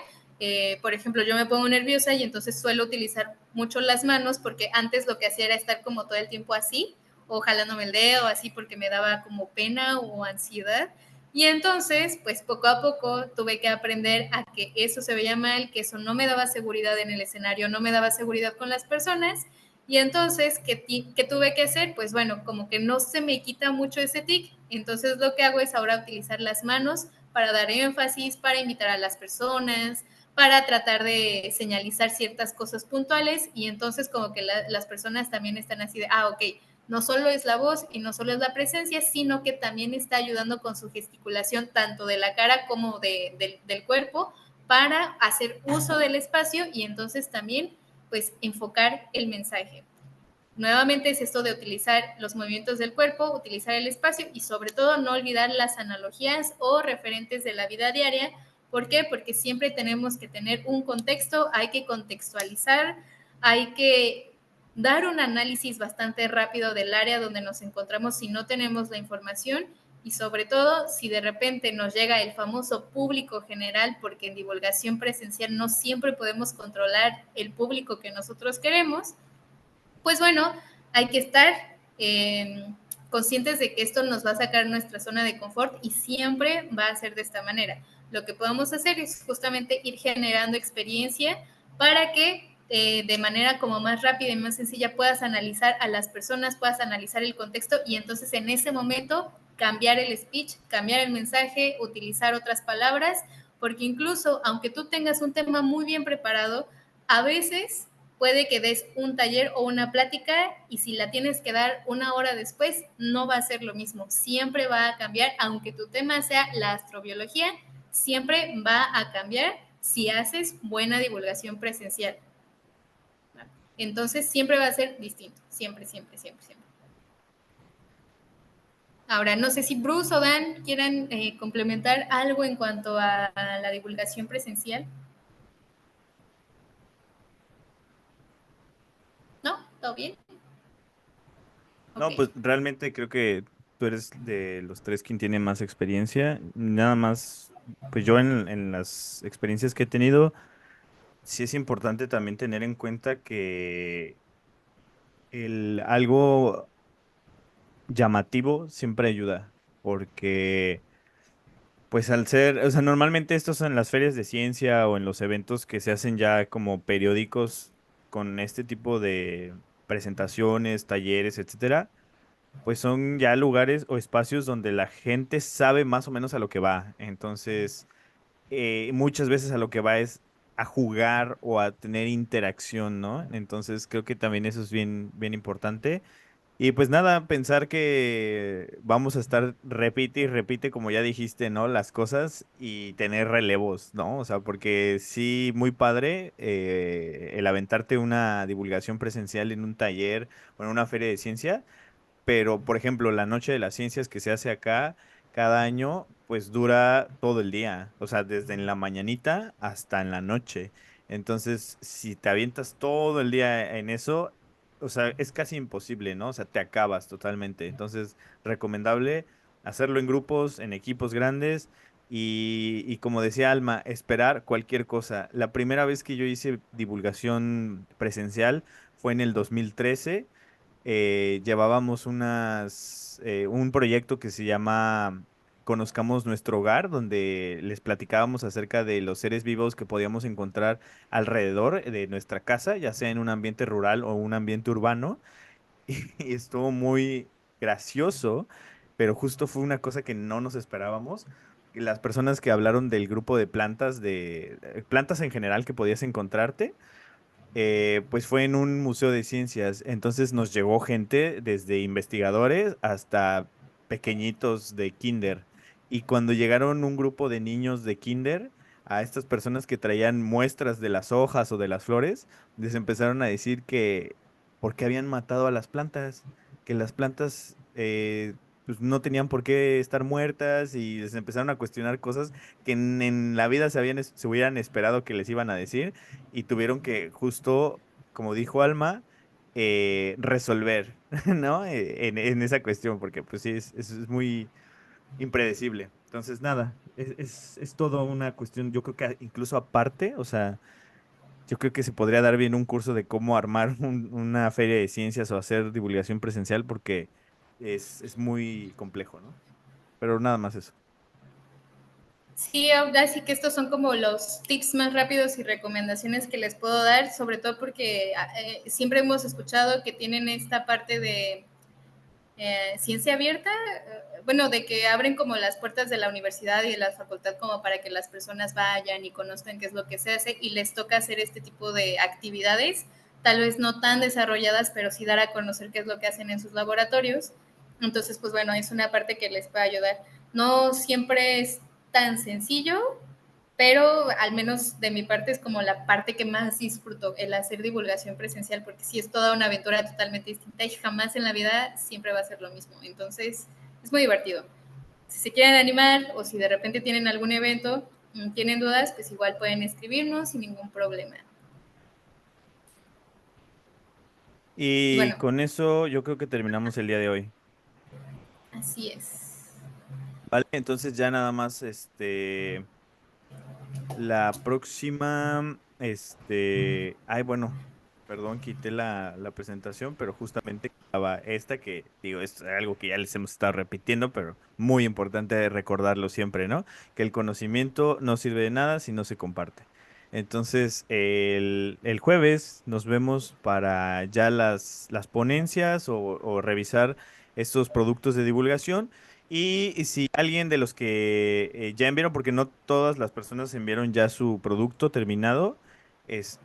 por ejemplo, yo me pongo nerviosa y entonces suelo utilizar mucho las manos porque antes lo que hacía era estar como todo el tiempo así, o jalándome el dedo, así porque me daba como pena o ansiedad. Y entonces, pues poco a poco tuve que aprender a que eso se veía mal, que eso no me daba seguridad en el escenario, no me daba seguridad con las personas. Y entonces, ¿qué tuve que hacer? Pues bueno, como que no se me quita mucho ese tic. Entonces lo que hago es ahora utilizar las manos para dar énfasis, para invitar a las personas, para tratar de señalizar ciertas cosas puntuales. Y entonces como que las personas también están así de, ok, no solo es la voz y no solo es la presencia, sino que también está ayudando con su gesticulación tanto de la cara como del cuerpo para hacer uso del espacio y entonces también pues enfocar el mensaje. Nuevamente es esto de utilizar los movimientos del cuerpo, utilizar el espacio y sobre todo no olvidar las analogías o referentes de la vida diaria. ¿Por qué? Porque siempre tenemos que tener un contexto, hay que contextualizar, hay que dar un análisis bastante rápido del área donde nos encontramos si no tenemos la información y sobre todo si de repente nos llega el famoso público general, porque en divulgación presencial no siempre podemos controlar el público que nosotros queremos, pues bueno, hay que estar conscientes de que esto nos va a sacar nuestra zona de confort y siempre va a ser de esta manera. Lo que podemos hacer es justamente ir generando experiencia para que de manera como más rápida y más sencilla puedas analizar a las personas, puedas analizar el contexto y entonces en ese momento cambiar el speech, cambiar el mensaje, utilizar otras palabras, porque incluso aunque tú tengas un tema muy bien preparado, a veces puede que des un taller o una plática y si la tienes que dar una hora después, no va a ser lo mismo. Siempre va a cambiar, aunque tu tema sea la astrobiología, siempre va a cambiar si haces buena divulgación presencial. Entonces, siempre va a ser distinto. Siempre, siempre, siempre, siempre. Ahora, no sé si Bruce o Dan quieran complementar algo en cuanto a la divulgación presencial. ¿No? ¿Todo bien? No, Ok. pues realmente creo que tú eres de los tres quien tiene más experiencia. Nada más, pues yo en las experiencias que he tenido, sí es importante también tener en cuenta que algo llamativo siempre ayuda, porque pues al ser, o sea, normalmente estos son en las ferias de ciencia o en los eventos que se hacen ya como periódicos con este tipo de presentaciones, talleres, etcétera, pues son ya lugares o espacios donde la gente sabe más o menos a lo que va. Entonces, muchas veces a lo que va es a jugar o a tener interacción, ¿no? Entonces, creo que también eso es bien, bien importante. Y pues nada, pensar que vamos a estar repite y repite, como ya dijiste, ¿no? Las cosas y tener relevos, ¿no? O sea, porque sí, muy padre el aventarte una divulgación presencial en un taller o en una feria de ciencia, pero por ejemplo, la Noche de las Ciencias que se hace acá cada año, pues dura todo el día, o sea, desde en la mañanita hasta en la noche. Entonces, si te avientas todo el día en eso, o sea, es casi imposible, ¿no? O sea, te acabas totalmente. Entonces, recomendable hacerlo en grupos, en equipos grandes y como decía Alma, esperar cualquier cosa. La primera vez que yo hice divulgación presencial fue en el 2013. Llevábamos un proyecto que se llama Conozcamos nuestro hogar, donde les platicábamos acerca de los seres vivos que podíamos encontrar alrededor de nuestra casa, ya sea en un ambiente rural o un ambiente urbano. Y estuvo muy gracioso, pero justo fue una cosa que no nos esperábamos. Que las personas que hablaron del grupo de plantas, de plantas en general que podías encontrarte, pues fue en un museo de ciencias. Entonces nos llegó gente desde investigadores hasta pequeñitos de kinder. Y cuando llegaron un grupo de niños de kinder, a estas personas que traían muestras de las hojas o de las flores, les empezaron a decir que por qué habían matado a las plantas, que las plantas pues no tenían por qué estar muertas y les empezaron a cuestionar cosas que en la vida se hubieran esperado que les iban a decir y tuvieron que justo, como dijo Alma, resolver, ¿no? En esa cuestión, porque pues sí, es muy impredecible. Entonces, nada, es todo una cuestión, yo creo que incluso aparte, o sea, yo creo que se podría dar bien un curso de cómo armar una feria de ciencias o hacer divulgación presencial, porque es muy complejo, ¿no? Pero nada más eso. Sí, ahora sí que estos son como los tips más rápidos y recomendaciones que les puedo dar, sobre todo porque siempre hemos escuchado que tienen esta parte de ciencia abierta, bueno, de que abren como las puertas de la universidad y de la facultad como para que las personas vayan y conozcan qué es lo que se hace y les toca hacer este tipo de actividades, tal vez no tan desarrolladas, pero sí dar a conocer qué es lo que hacen en sus laboratorios. Entonces, pues bueno, es una parte que les puede ayudar. No siempre es tan sencillo, pero al menos de mi parte es como la parte que más disfruto, el hacer divulgación presencial, porque sí es toda una aventura totalmente distinta y jamás en la vida siempre va a ser lo mismo. Entonces, es muy divertido. Si se quieren animar o si de repente tienen algún evento, tienen dudas, pues igual pueden escribirnos sin ningún problema. Y Bueno, con eso yo creo que terminamos el día de hoy. así es. Vale, entonces ya nada más, la próxima, ay, bueno, perdón, quité la presentación, pero justamente estaba esta que, digo, es algo que ya les hemos estado repitiendo, pero muy importante recordarlo siempre, ¿no? Que el conocimiento no sirve de nada si no se comparte. Entonces, el jueves nos vemos para ya las ponencias o revisar estos productos de divulgación. Y si alguien de los que ya enviaron, porque no todas las personas enviaron ya su producto terminado,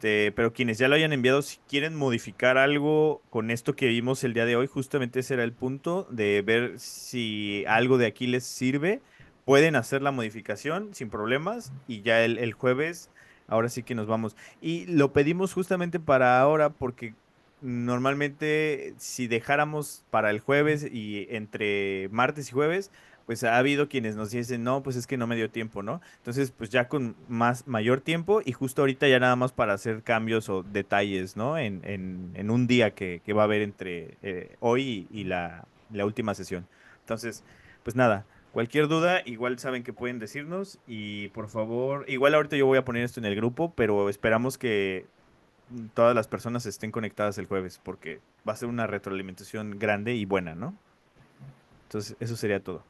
pero quienes ya lo hayan enviado, si quieren modificar algo con esto que vimos el día de hoy, justamente ese era el punto de ver si algo de aquí les sirve, pueden hacer la modificación sin problemas y ya el jueves, ahora sí que nos vamos. Y lo pedimos justamente para ahora porque normalmente si dejáramos para el jueves y entre martes y jueves, pues ha habido quienes nos dicen, no, pues es que no me dio tiempo, ¿no? Entonces, pues ya con mayor tiempo y justo ahorita ya nada más para hacer cambios o detalles, ¿no? En un día que va a haber entre hoy y la última sesión. Entonces, pues nada, cualquier duda, igual saben que pueden decirnos y por favor, igual ahorita yo voy a poner esto en el grupo, pero esperamos que todas las personas estén conectadas el jueves, porque va a ser una retroalimentación grande y buena, ¿no? Entonces, eso sería todo.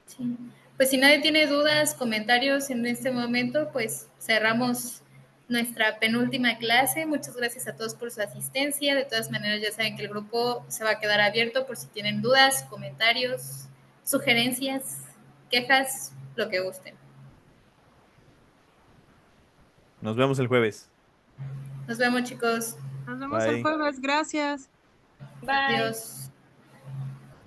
Sí. Pues si nadie tiene dudas, comentarios en este momento, pues cerramos nuestra penúltima clase. Muchas gracias a todos por su asistencia. De todas maneras, ya saben que el grupo se va a quedar abierto por si tienen dudas, comentarios, sugerencias, quejas, lo que gusten. Nos vemos el jueves. Nos vemos, chicos. Nos vemos el Bye. jueves, gracias. Bye. Adiós.